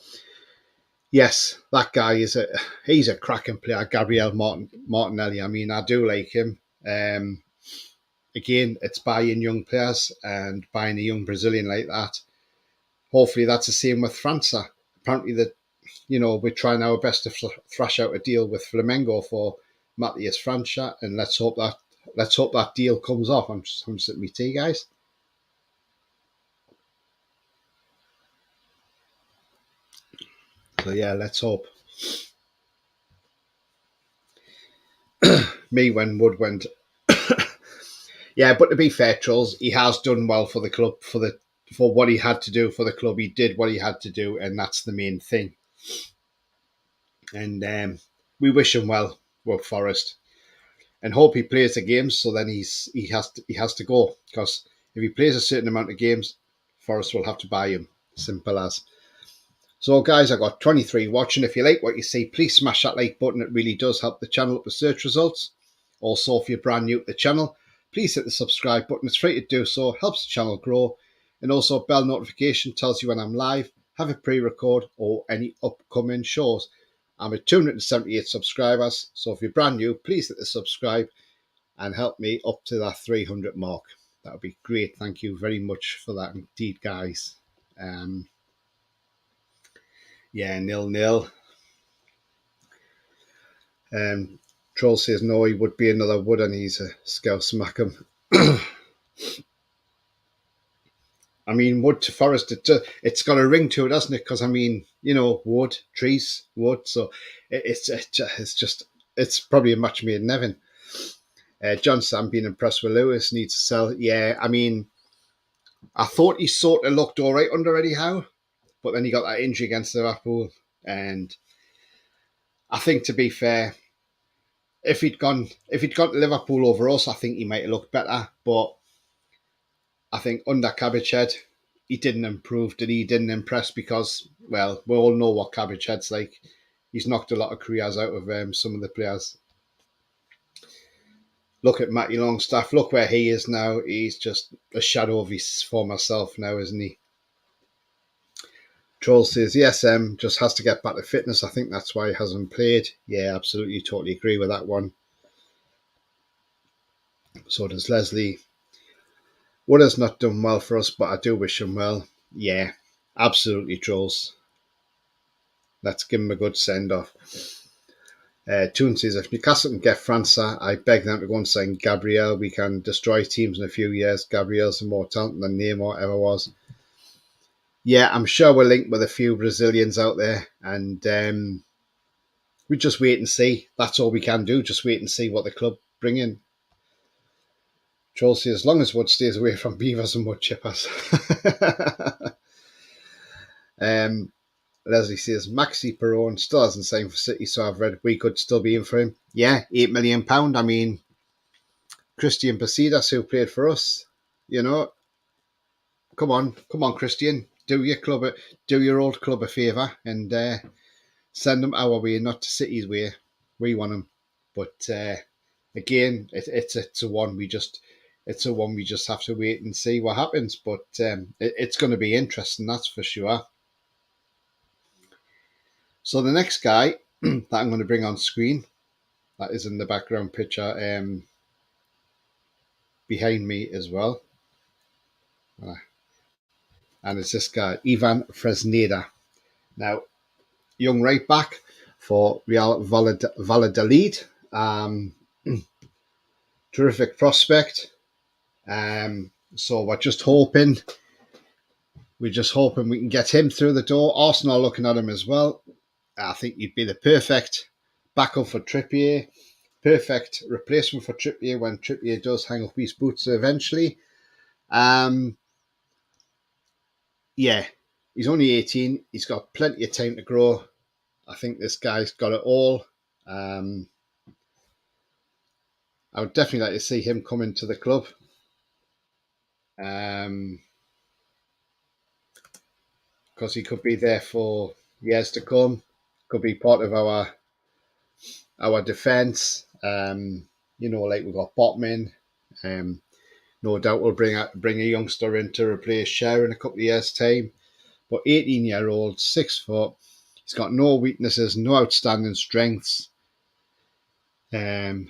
Yes, that guy he's a cracking player, Gabriel Martinelli. I mean, I do like him. Again, it's buying young players and buying a young Brazilian like that. Hopefully that's the same with França. Apparently we're trying our best to thrash out a deal with Flamengo for Matthias França, and let's hope that deal comes off. I'm sipping my tea, guys. So yeah, let's hope. Me when Wood went. Yeah, but to be fair, Trolls, he has done well for the club, for what he had to do for the club. He did what he had to do, and that's the main thing. And we wish him well with Forest, and hope he plays the games. So then he has to go, because if he plays a certain amount of games, Forest will have to buy him. Simple as. So guys, I got 23 watching. If you like what you see, please smash that like button. It really does help the channel up the search results. Also, if you're brand new to the channel, please hit the subscribe button. It's free to do so, helps the channel grow. And also, bell notification tells you when I'm live, have a pre-record or any upcoming shows. I'm at 278 subscribers, so if you're brand new, please hit the subscribe and help me up to that 300 mark. That would be great. Thank you very much for that indeed, guys. Yeah, 0-0. Troll says no, he would be another Wood and he's a scout smack him. I mean, Wood to Forest, it's got a ring to it, hasn't it? Because I mean, wood, trees, wood. So it's probably a match made in heaven. John Sam being impressed with Lewis, needs to sell. Yeah, I mean, I thought he sort of looked all right under Eddie Howe, but then he got that injury against Liverpool, and I think, to be fair, if he'd gone to Liverpool over us, I think he might have looked better. But I think under Cabbage Head, he didn't improve. He didn't impress because, well, we all know what Cabbage Head's like. He's knocked a lot of careers out of some of the players. Look at Matty Longstaff. Look where he is now. He's just a shadow of his former self now, isn't he? Troll says, yes, just has to get back to fitness. I think that's why he hasn't played. Yeah, absolutely, totally agree with that one. So does Leslie. Wood has not done well for us, but I do wish him well. Yeah, absolutely, Trolls. Let's give him a good send-off. Toon says, if Newcastle can get França, I beg them to go and sign Gabriel. We can destroy teams in a few years. Gabriel's more talented than Neymar ever was. Yeah, I'm sure we're linked with a few Brazilians out there, and we just wait and see. That's all we can do. Just wait and see what the club bring in. Troll says, as long as Wood stays away from beavers and wood chippers. Leslie says, Maxi Perron still hasn't signed for City, so I've read we could still be in for him. Yeah, £8 million. I mean, Christian Pacidas, who played for us, come on, Christian, do your old club a favour and send them our way, not to City's way. We want them, but again, it's a one we just have to wait and see what happens. But it's going to be interesting, that's for sure. So the next guy that I'm going to bring on screen, that is in the background picture behind me as well. And it's this guy, Ivan Fresneda. Now, young right back for Real Valladolid. Terrific prospect. So we're just hoping we can get him through the door. Arsenal are looking at him as well. I think he'd be the perfect backup for Trippier. Perfect replacement for Trippier when Trippier does hang up his boots eventually. Yeah, he's only 18. He's got plenty of time to grow. I think this guy's got it all. I would definitely like to see him come into the club. Because he could be there for years to come. Could be part of our defence. Like we've got Botman. No doubt we'll bring a youngster in to replace Cher in a couple of years' time. But 18-year-old, 6 foot, he's got no weaknesses, no outstanding strengths. He's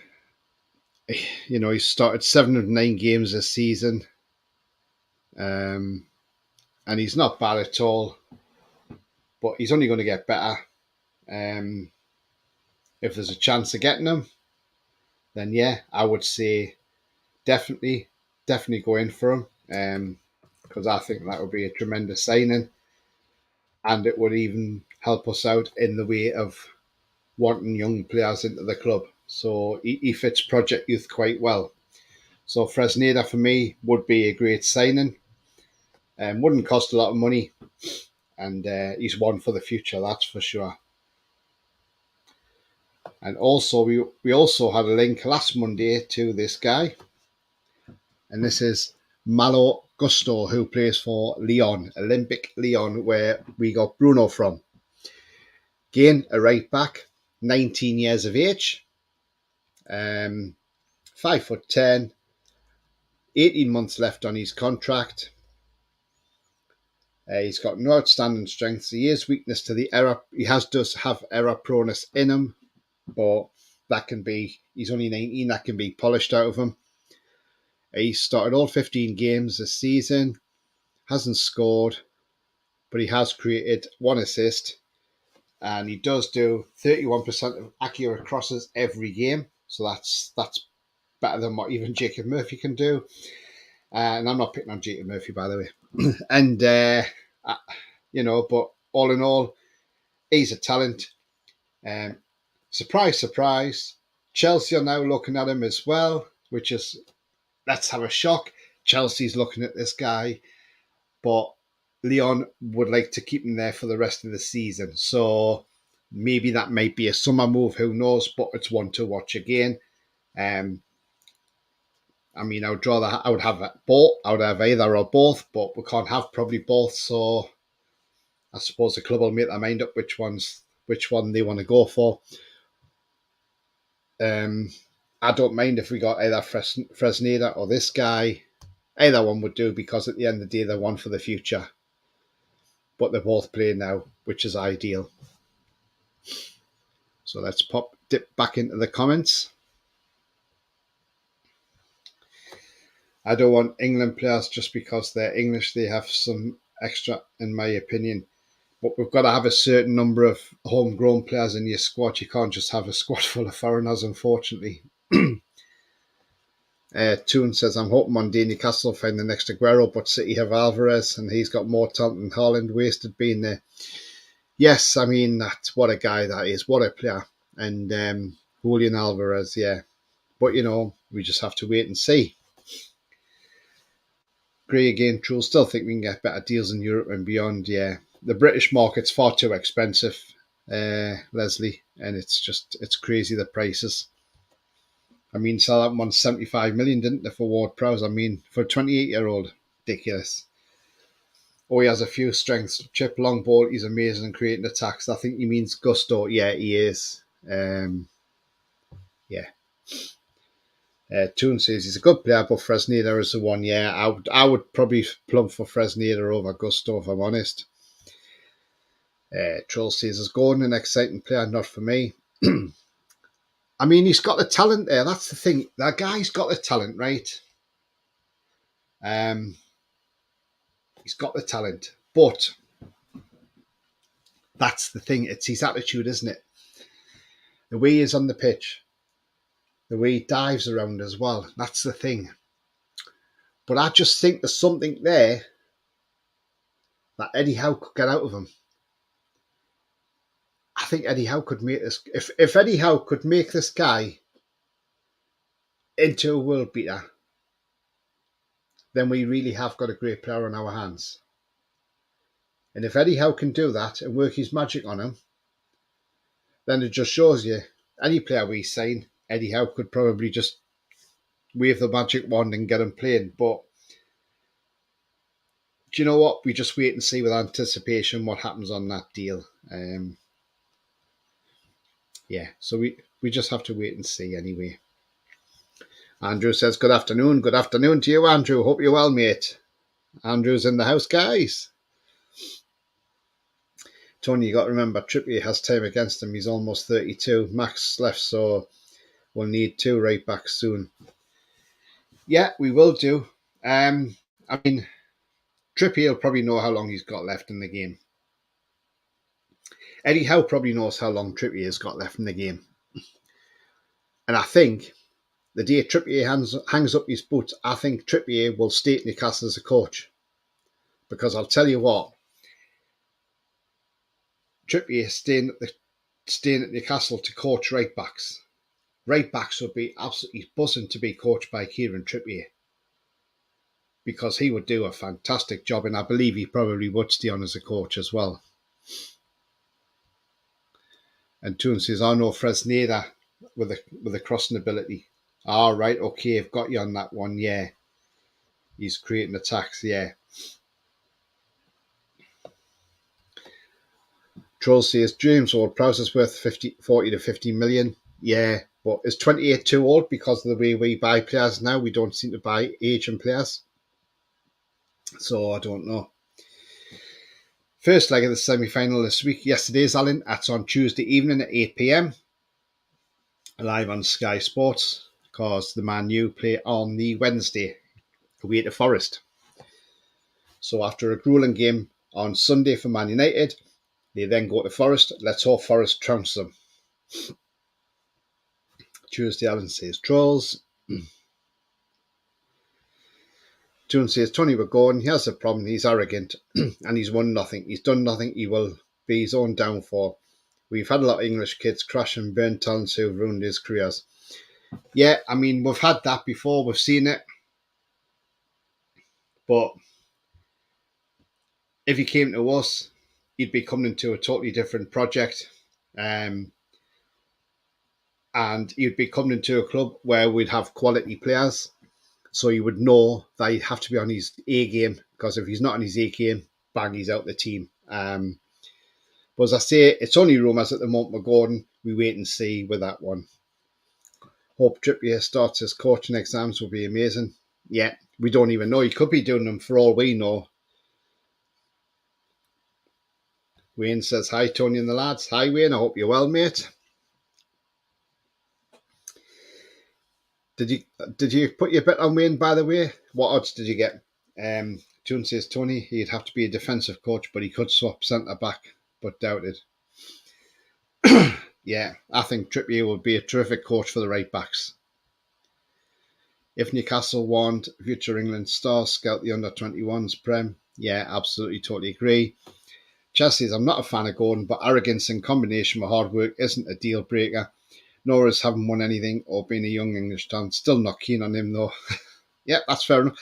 started 7 of 9 games this season. And he's not bad at all. But he's only going to get better. If there's a chance of getting him, then yeah, I would say definitely go in for him. Because I think that would be a tremendous signing. And it would even help us out in the way of wanting young players into the club. So he fits Project Youth quite well. So Fresneda for me would be a great signing. Wouldn't cost a lot of money. And he's one for the future, that's for sure. And also, we also had a link last Monday to this guy. And this is Malo Gusto, who plays for Lyon, Olympic Lyon, where we got Bruno from. Again, a right back, 19 years of age, 5'10", 18 months left on his contract. He's got no outstanding strengths. He is weakness to the error. He does have error proneness in him, but that can be, he's only 19, that can be polished out of him. He started all 15 games this season, hasn't scored, but he has created 1 assist, and he does do 31% of accurate crosses every game. So that's better than what even Jacob Murphy can do. And I'm not picking on Jacob Murphy, by the way. And, but all in all, he's a talent. Surprise, surprise. Chelsea are now looking at him as well, which is, let's have a shock. Chelsea's looking at this guy, but Lyon would like to keep him there for the rest of the season. So maybe that might be a summer move, who knows, but it's one to watch again. I would have both. I would have either or both, but we can't have probably both. So I suppose the club will make their mind up which one they want to go for. I don't mind if we got either Fresneda or this guy. Either one would do, because at the end of the day, they're one for the future. But they're both playing now, which is ideal. So let's dip back into the comments. I don't want England players just because they're English. They have some extra, in my opinion. But we've got to have a certain number of homegrown players in your squad. You can't just have a squad full of foreigners, unfortunately. Toon says, I'm hoping one day Newcastle will find the next Aguero, but City have Alvarez, and he's got more talent than Haaland, wasted being there. Yes, I mean, that's what a guy that is. What a player. And Julian Alvarez, yeah. But, we just have to wait and see. Gray again, Troll, still think we can get better deals in Europe and beyond, yeah. The British market's far too expensive, Leslie, and it's crazy, the prices. I mean, Southampton won 75 million, didn't they, for Ward-Prowse? I mean, for a 28-year-old, ridiculous. Oh, he has a few strengths. Chip, long ball, he's amazing in creating attacks. I think he means gusto. Yeah, he is. Yeah. Toon says he's a good player, but Fresneda is the one. Yeah, I would probably plump for Fresneda over Gusto, if I'm honest. Troll says, is Gordon an exciting player? Not for me. I mean, he's got the talent there. That's the thing. That guy's got the talent, right? He's got the talent. But that's the thing. It's his attitude, isn't it? The way he is on the pitch. The way he dives around as well. That's the thing. But I just think there's something there that Eddie Howe could get out of him. I think Eddie Howe could make this. If Eddie Howe could make this guy into a world beater, then we really have got a great player on our hands. And if Eddie Howe can do that and work his magic on him, then it just shows you any player we sign, Eddie Howe could probably just wave the magic wand and get him playing. But do you know what? We just wait and see with anticipation what happens on that deal. Yeah, so we just have to wait and see anyway. Andrew says, good afternoon. Good afternoon to you, Andrew. Hope you're well, mate. Andrew's in the house, guys. Tony, you got to remember, Trippier has time against him. He's almost 32. Max left, so we'll need 2 right backs soon. Yeah, we will do. I mean, Trippier will probably know how long he's got left in the game. Eddie Howe probably knows how long Trippier's got left in the game. And I think the day Trippier hangs up his boots, I think Trippier will stay at Newcastle as a coach. Because I'll tell you what, Trippier staying at Newcastle to coach right backs. Right backs would be absolutely buzzing to be coached by Kieran Trippier. Because he would do a fantastic job, and I believe he probably would stay on as a coach as well. And Toon says, I know Fresneda with a crossing ability. All right, okay, I've got you on that one, yeah. He's creating attacks, yeah. Troll says, James Ward-Prowse is worth 40 to 50 million. Yeah, but is 28 too old because of the way we buy players now? We don't seem to buy aging players. So I don't know. First leg of the semi-final this week. Yesterday's, Alan. That's on Tuesday evening at 8 p.m. Live on Sky Sports, because the Man U play on the Wednesday away to Forest. So after a grueling game on Sunday for Man United, they then go to Forest. Let's hope Forest trounce them. Tuesday, Alan says, Trolls. Toon says, Tony Gordon, he has a problem. He's arrogant and he's won nothing. He's done nothing. He will be his own downfall. We've had a lot of English kids crash and burn talents who've ruined his careers. Yeah, I mean, we've had that before. We've seen it. But if he came to us, he'd be coming into a totally different project. And he'd be coming into a club where we'd have quality players. So you would know that he'd have to be on his A game, because if he's not on his A game, bang, he's out the team. But as I say, it's only rumours at the moment with Gordon. We wait and see with that one. Hope Trippier starts his coaching exams will be amazing. Yeah, we don't even know. He could be doing them for all we know. Wayne says, hi, Tony and the lads. Hi, Wayne. I hope you're well, mate. Did you put your bet on Wayne, by the way? What odds did you get? Tune says, Tony, he'd have to be a defensive coach, but he could swap centre back, but doubted. Yeah, I think Trippier would be a terrific coach for the right backs. If Newcastle want future England stars, scout the under-21s Prem. Yeah, absolutely, totally agree. Chelsea's, I'm not a fan of Gordon, but arrogance in combination with hard work isn't a deal breaker. Nor is having won anything or being a young English town. Still not keen on him though. Yeah, that's fair enough.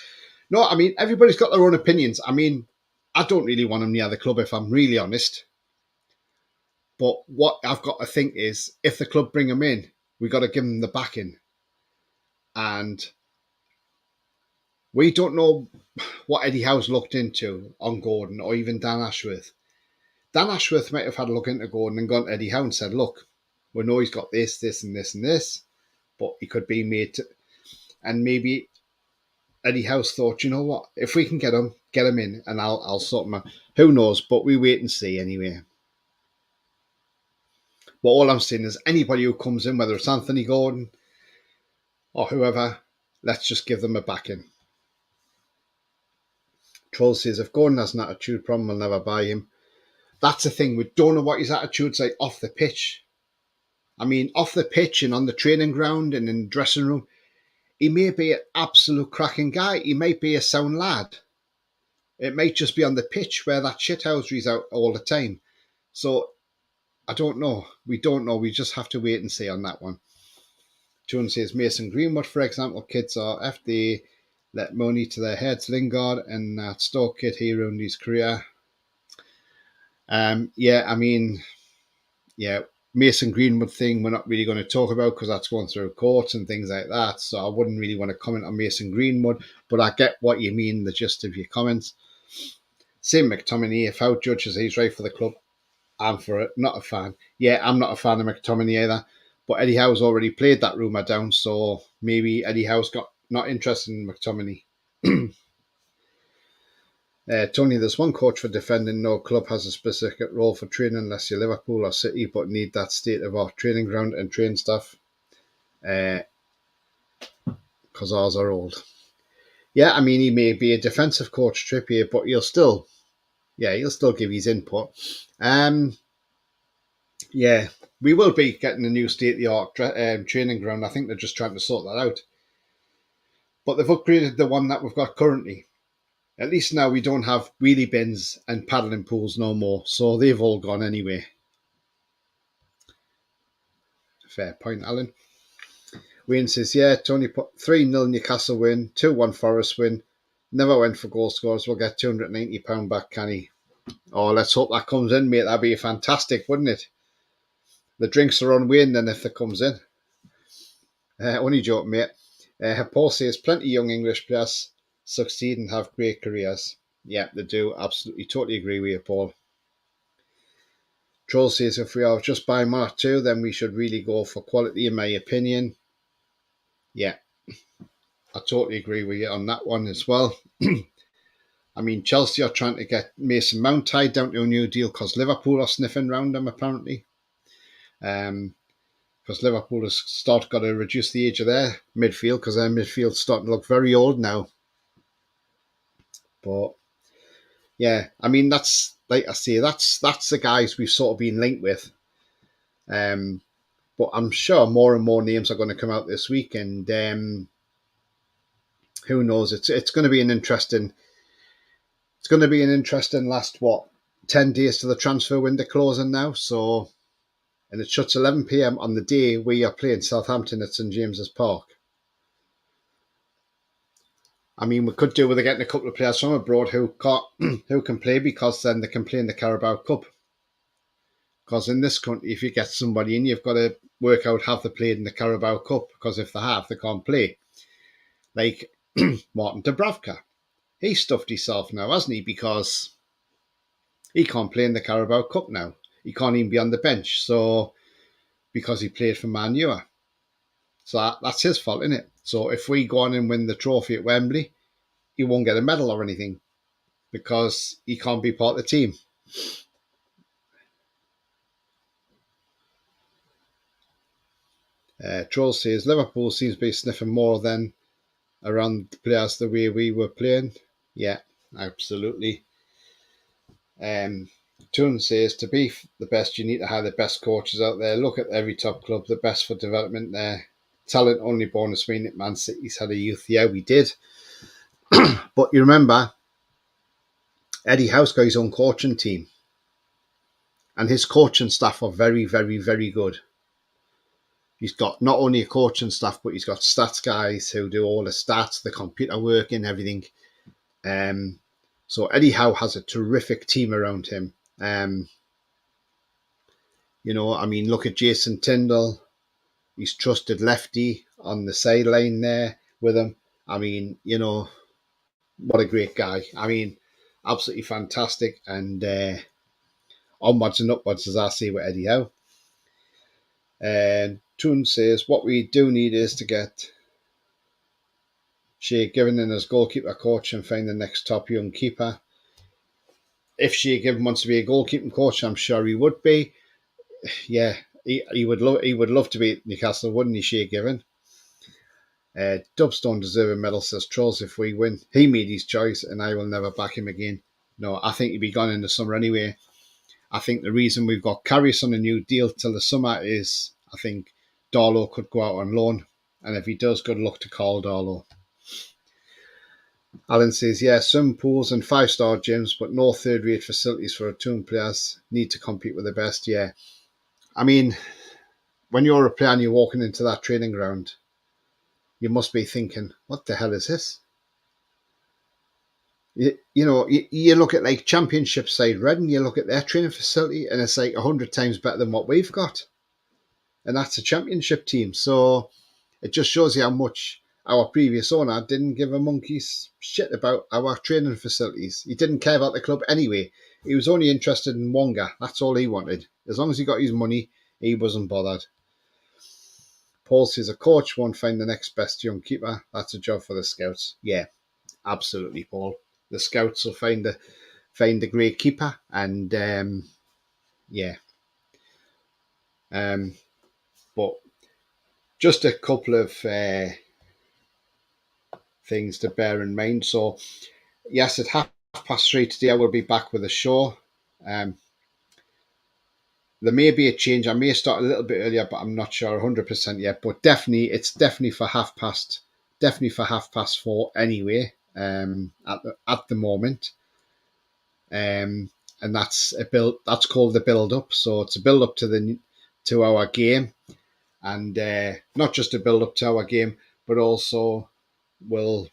No, I mean, everybody's got their own opinions. I mean, I don't really want him near the club if I'm really honest. But what I've got to think is, if the club bring him in, we got to give him the backing. And we don't know what Eddie Howe's looked into on Gordon or even Dan Ashworth. Dan Ashworth might have had a look into Gordon and gone to Eddie Howe and said, look, we know he's got this, this and this and this, but he could be made to... And maybe Eddie Howe's thought, you know what, if we can get him in and I'll sort him out. Who knows, but we wait and see anyway. But all I'm saying is anybody who comes in, whether it's Anthony Gordon or whoever, let's just give them a backing. Troll says, if Gordon has an attitude problem, we'll never buy him. That's the thing. We don't know what his attitude's like off the pitch. I mean, off the pitch and on the training ground and in the dressing room, he may be an absolute cracking guy. He might be a sound lad. It might just be on the pitch where that shithousery's out all the time. So, I don't know. We don't know. We just have to wait and see on that one. John says, Mason Greenwood, for example, kids are after they let money to their heads. Lingard and that Stoke kid, he ruined his career. Mason Greenwood thing we're not really going to talk about because that's going through courts and things like that. So I wouldn't really want to comment on Mason Greenwood, but I get what you mean, the gist of your comments. Same McTominay, if Howe judges he's right for the club, I'm for it. Not a fan. Yeah, I'm not a fan of McTominay either. But Eddie Howe's already played that rumour down, so maybe Eddie Howe's got not interested in McTominay. Tony, there's one coach for defending. No club has a specific role for training unless you're Liverpool or City, but need that state-of-art training ground and train staff because ours are old. Yeah, I mean, he may be a defensive coach, Trippier, but he'll still give his input. Yeah, we will be getting a new state-of-the-art training ground. I think they're just trying to sort that out. But they've upgraded the one that we've got currently. At least now we don't have wheelie bins and paddling pools no more, so they've all gone anyway. Fair point, Alan. Wayne says, yeah, Tony put 3-0 Newcastle win, 2-1 Forest win. Never went for goal scorers. We'll get £290 back, can he? Oh, let's hope that comes in, mate. That'd be fantastic, wouldn't it? The drinks are on Wayne then if it comes in. Only joking, mate. Paul says, plenty young English players succeed and have great careers. Yeah, they do. Absolutely, totally agree with you, Paul. Troll says, if we are just buying 1 or 2, then we should really go for quality, in my opinion. Yeah, I totally agree with you on that one as well. I mean, Chelsea are trying to get Mason Mount tied down to a new deal because Liverpool are sniffing around him, apparently. Because Liverpool has got to reduce the age of their midfield because their midfield's starting to look very old now. But yeah, I mean, that's, like I say, that's the guys we've sort of been linked with. But I'm sure more and more names are going to come out this week, and who knows? It's going to be an interesting. It's going to be an interesting last 10 days to the transfer window closing now. So, and it shuts 11 p.m. on the day we are playing Southampton at St James's Park. I mean, we could do with getting a couple of players from abroad who can play, because then they can play in the Carabao Cup. Because in this country, if you get somebody in, you've got to work out have they played in the Carabao Cup. Because if they have, they can't play. Like Martin Dubravka. He stuffed himself now, hasn't he? Because he can't play in the Carabao Cup now. He can't even be on the bench. So, because he played for Man U. So that's his fault, isn't it? So if we go on and win the trophy at Wembley, he won't get a medal or anything because he can't be part of the team. Troll says Liverpool seems to be sniffing more than around the players the way we were playing. Yeah, absolutely. Toon says to be the best, you need to have the best coaches out there. Look at every top club, the best for development there. Talent only bonus mean at Man City's had a youth. Yeah, we did. But you remember, Eddie Howe's got his own coaching team, and his coaching staff are very, very, very good. He's got not only a coaching staff, but he's got stats guys who do all the stats, the computer work, and everything. So Eddie Howe has a terrific team around him. I mean, look at Jason Tyndall. He's trusted lefty on the sideline there with him. I mean, what a great guy. I mean, absolutely fantastic. And onwards and upwards, as I say, with Eddie Howe. And Toon says, what we do need is to get Shea Given in as goalkeeper coach and find the next top young keeper. If Shea Given wants to be a goalkeeping coach, I'm sure he would be. Yeah, he would love to be at Newcastle, wouldn't he, Shea Given? Dubs don't deserve a medal, says Trolls. If we win, he made his choice, and I will never back him again. No, I think he'd be gone in the summer anyway. I think the reason we've got Karius on a new deal till the summer is I think Darlow could go out on loan, and if he does, good luck to Carl Darlow. Alan says, yeah, some pools and 5-star gyms, but no third-rate facilities for Toon players. Need to compete with the best, yeah. I mean, when you're a player and you're walking into that training ground, you must be thinking, what the hell is this? You look at like Championship side Reading, you look at their training facility, and it's like 100 times better than what we've got. And that's a Championship team. So it just shows you how much our previous owner didn't give a monkey's shit about our training facilities. He didn't care about the club anyway. He was only interested in Wonga. That's all he wanted. As long as he got his money, he wasn't bothered. Paul says a coach won't find the next best young keeper. That's a job for the scouts. Yeah, absolutely, Paul. The scouts will find a great keeper, and yeah. But just a couple of things to bear in mind. So, yes, at 3:30 today, I will be back with a show. There may be a change. I may start a little bit earlier, but I'm not sure 100% yet. But it's definitely for 4:30 anyway. At the moment, and that's That's called the build up. So it's a build up to our game, and not just a build up to our game, but also we'll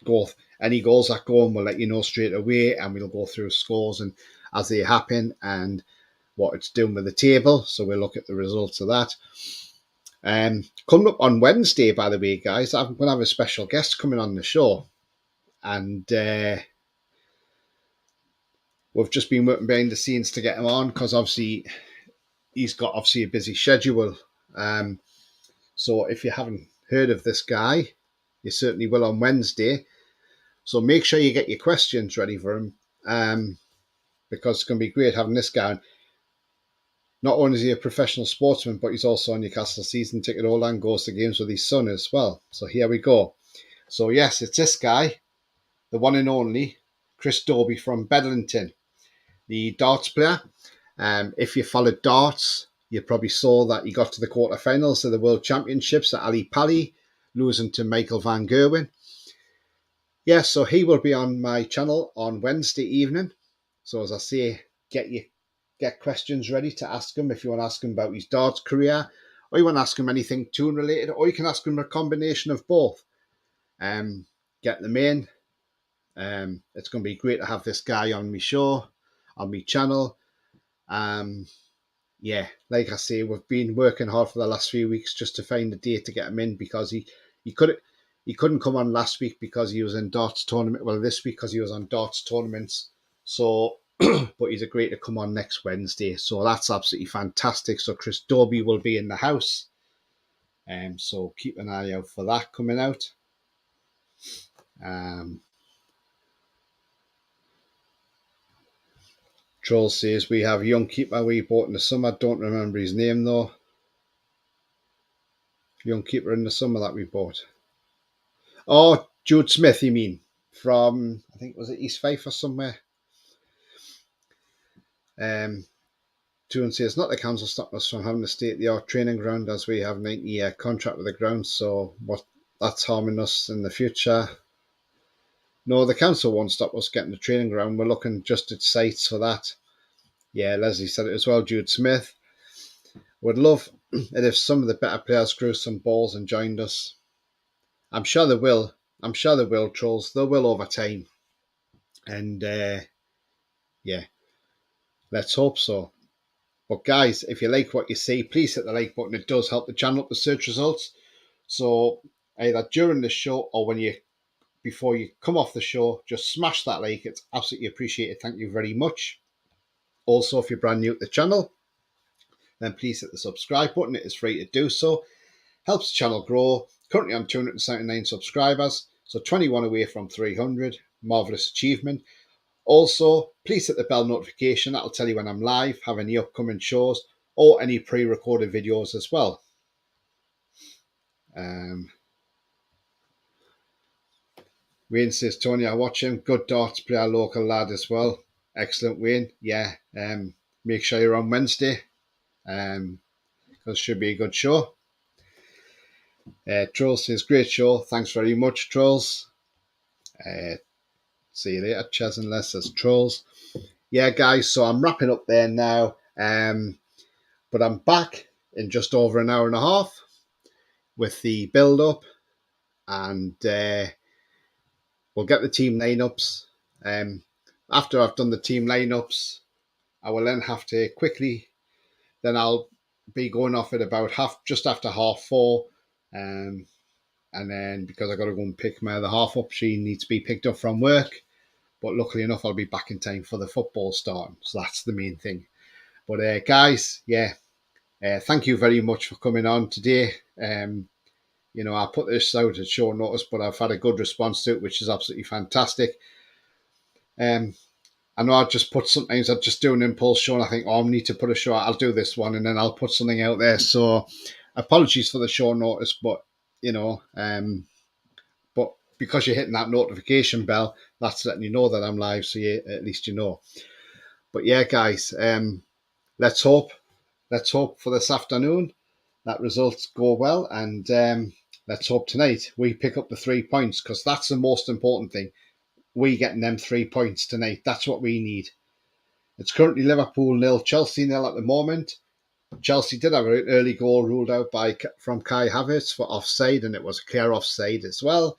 go any goals that go on. We'll let you know straight away, and we'll go through scores and as they happen and what it's doing with the table. So we'll look at the results of that. Coming up on Wednesday, by the way, guys, I'm going to have a special guest coming on the show. And we've just been working behind the scenes to get him on because obviously he's got a busy schedule. So if you haven't heard of this guy, you certainly will on Wednesday. So make sure you get your questions ready for him because it's going to be great having this guy. Not only is he a professional sportsman, but he's also a Newcastle season ticket holder and goes to games with his son as well. So here we go. So yes, it's this guy, the one and only Chris Dobie from Bedlington, the darts player. If you followed darts, you probably saw that he got to the quarterfinals of the World Championships at Ali Pali, losing to Michael Van Gerwen. Yeah, so he will be on my channel on Wednesday evening. So as I say, get questions ready to ask him if you want to ask him about his darts career, or you want to ask him anything Toon related, or you can ask him a combination of both. Get them in. It's going to be great to have this guy on my show, on my channel. Yeah, like I say, we've been working hard for the last few weeks just to find a date to get him in because he couldn't come on last week because he was in darts tournament. Well, this week because he was on darts tournaments. So, but he's agreed to come on next Wednesday. So that's absolutely fantastic. So Chris Dobie will be in the house. So keep an eye out for that coming out. Troll says we have a young keeper we bought in the summer. Don't remember his name though. Young keeper in the summer that we bought. Oh, Jude Smith, you mean? from, I think, was it East Fife or somewhere? To and say it's not the council stopping us from having a state-of-the-art training ground, as we have a 90-year contract with the ground, so what that's harming us in the future. No, the council won't stop us getting the training ground. We're looking just at sites for that. Yeah, Leslie said it as well. Jude Smith. Would love it if some of the better players grew some balls and joined us. I'm sure they will. I'm sure they will, trolls. They will over time. And yeah, let's hope so. But guys, if you like what you see, please hit the like button. It does help the channel up the search results. So either during the show or before you come off the show, just smash that like. It's absolutely appreciated. Thank you very much. Also, if you're brand new to the channel, then please hit the subscribe button. It is free to do so. Helps the channel grow. Currently on 279 subscribers, so 21 away from 300. Marvellous achievement. Also, please hit the bell notification. That'll tell you when I'm live, have any upcoming shows, or any pre-recorded videos as well. Wayne says, Tony, I watch him. Good darts player, local lad as well. Excellent, Wayne. Yeah, make sure you're on Wednesday, because it should be a good show. Trolls says, great show. Thanks very much, Trolls. See you later. Chaz and Les says, Trolls. Yeah, guys, so I'm wrapping up there now. But I'm back in just over an hour and a half with the build-up, and we'll get the team lineups. After I've done the team lineups, I will then have to quickly, then I'll be going off at about just after 4:30. And then because I got to go and pick my other half up, she needs to be picked up from work. But luckily enough, I'll be back in time for the football starting. So that's the main thing. But guys, yeah, thank you very much for coming on today. You know, I put this out at short notice, but I've had a good response to it, which is absolutely fantastic. I know I just put sometimes I just do an impulse show and I think, oh, I need to put a show out. I'll do this one and then I'll put something out there. So apologies for the short notice, but you know, but because you're hitting that notification bell, that's letting you know that I'm live, so at least you know. But yeah, guys, let's hope for this afternoon that results go well, and let's hope tonight we pick up the 3 points, because that's the most important thing. We getting them 3 points tonight. That's what we need. It's currently Liverpool 0, Chelsea 0 at the moment. Chelsea did have an early goal ruled out from Kai Havertz for offside, and it was a clear offside as well.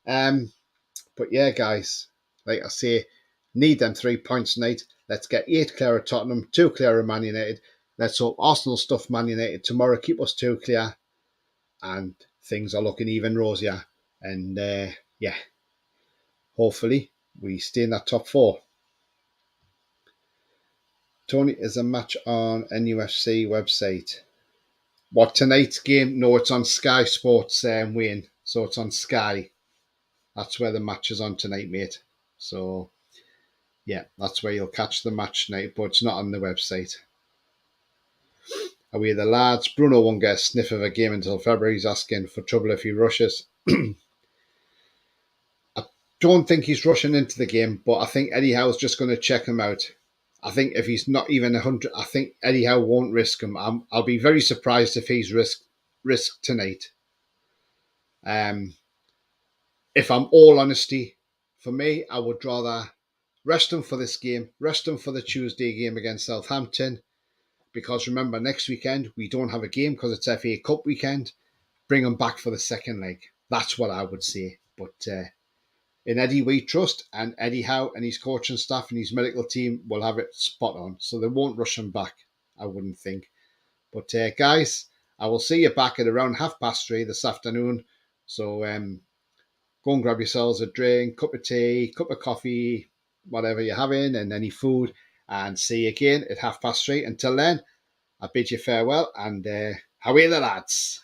But yeah, guys, like I say, need them 3 points tonight. Let's get 8 clear of Tottenham, 2 clear of Man United. Let's hope Arsenal stuff Man United tomorrow, keep us 2 clear, and things are looking even rosier. And yeah, hopefully we stay in that top 4. Tony, is a match on NUFC website? What, tonight's game? No, it's on Sky Sports, Wayne. So it's on Sky. That's where the match is on tonight, mate. So yeah, that's where you'll catch the match tonight, but it's not on the website. Are we the lads? Bruno won't get a sniff of a game until February. He's asking for trouble if he rushes. I don't think he's rushing into the game, but I think Eddie Howe's just going to check him out. I think if he's not even 100, I think Eddie Howe won't risk him. I'll be very surprised if he's risked tonight. If I'm all honesty, for me, I would rather rest him for this game, rest him for the Tuesday game against Southampton, because remember, next weekend we don't have a game because it's FA Cup weekend. Bring him back for the second leg. That's what I would say. But in Eddie we trust, and Eddie Howe and his coaching staff and his medical team will have it spot on. So they won't rush him back, I wouldn't think. But guys, I will see you back at around 3:30 this afternoon. So go and grab yourselves a drink, cup of tea, cup of coffee, whatever you're having, and any food. And see you again at 3:30. Until then, I bid you farewell, and how are the lads?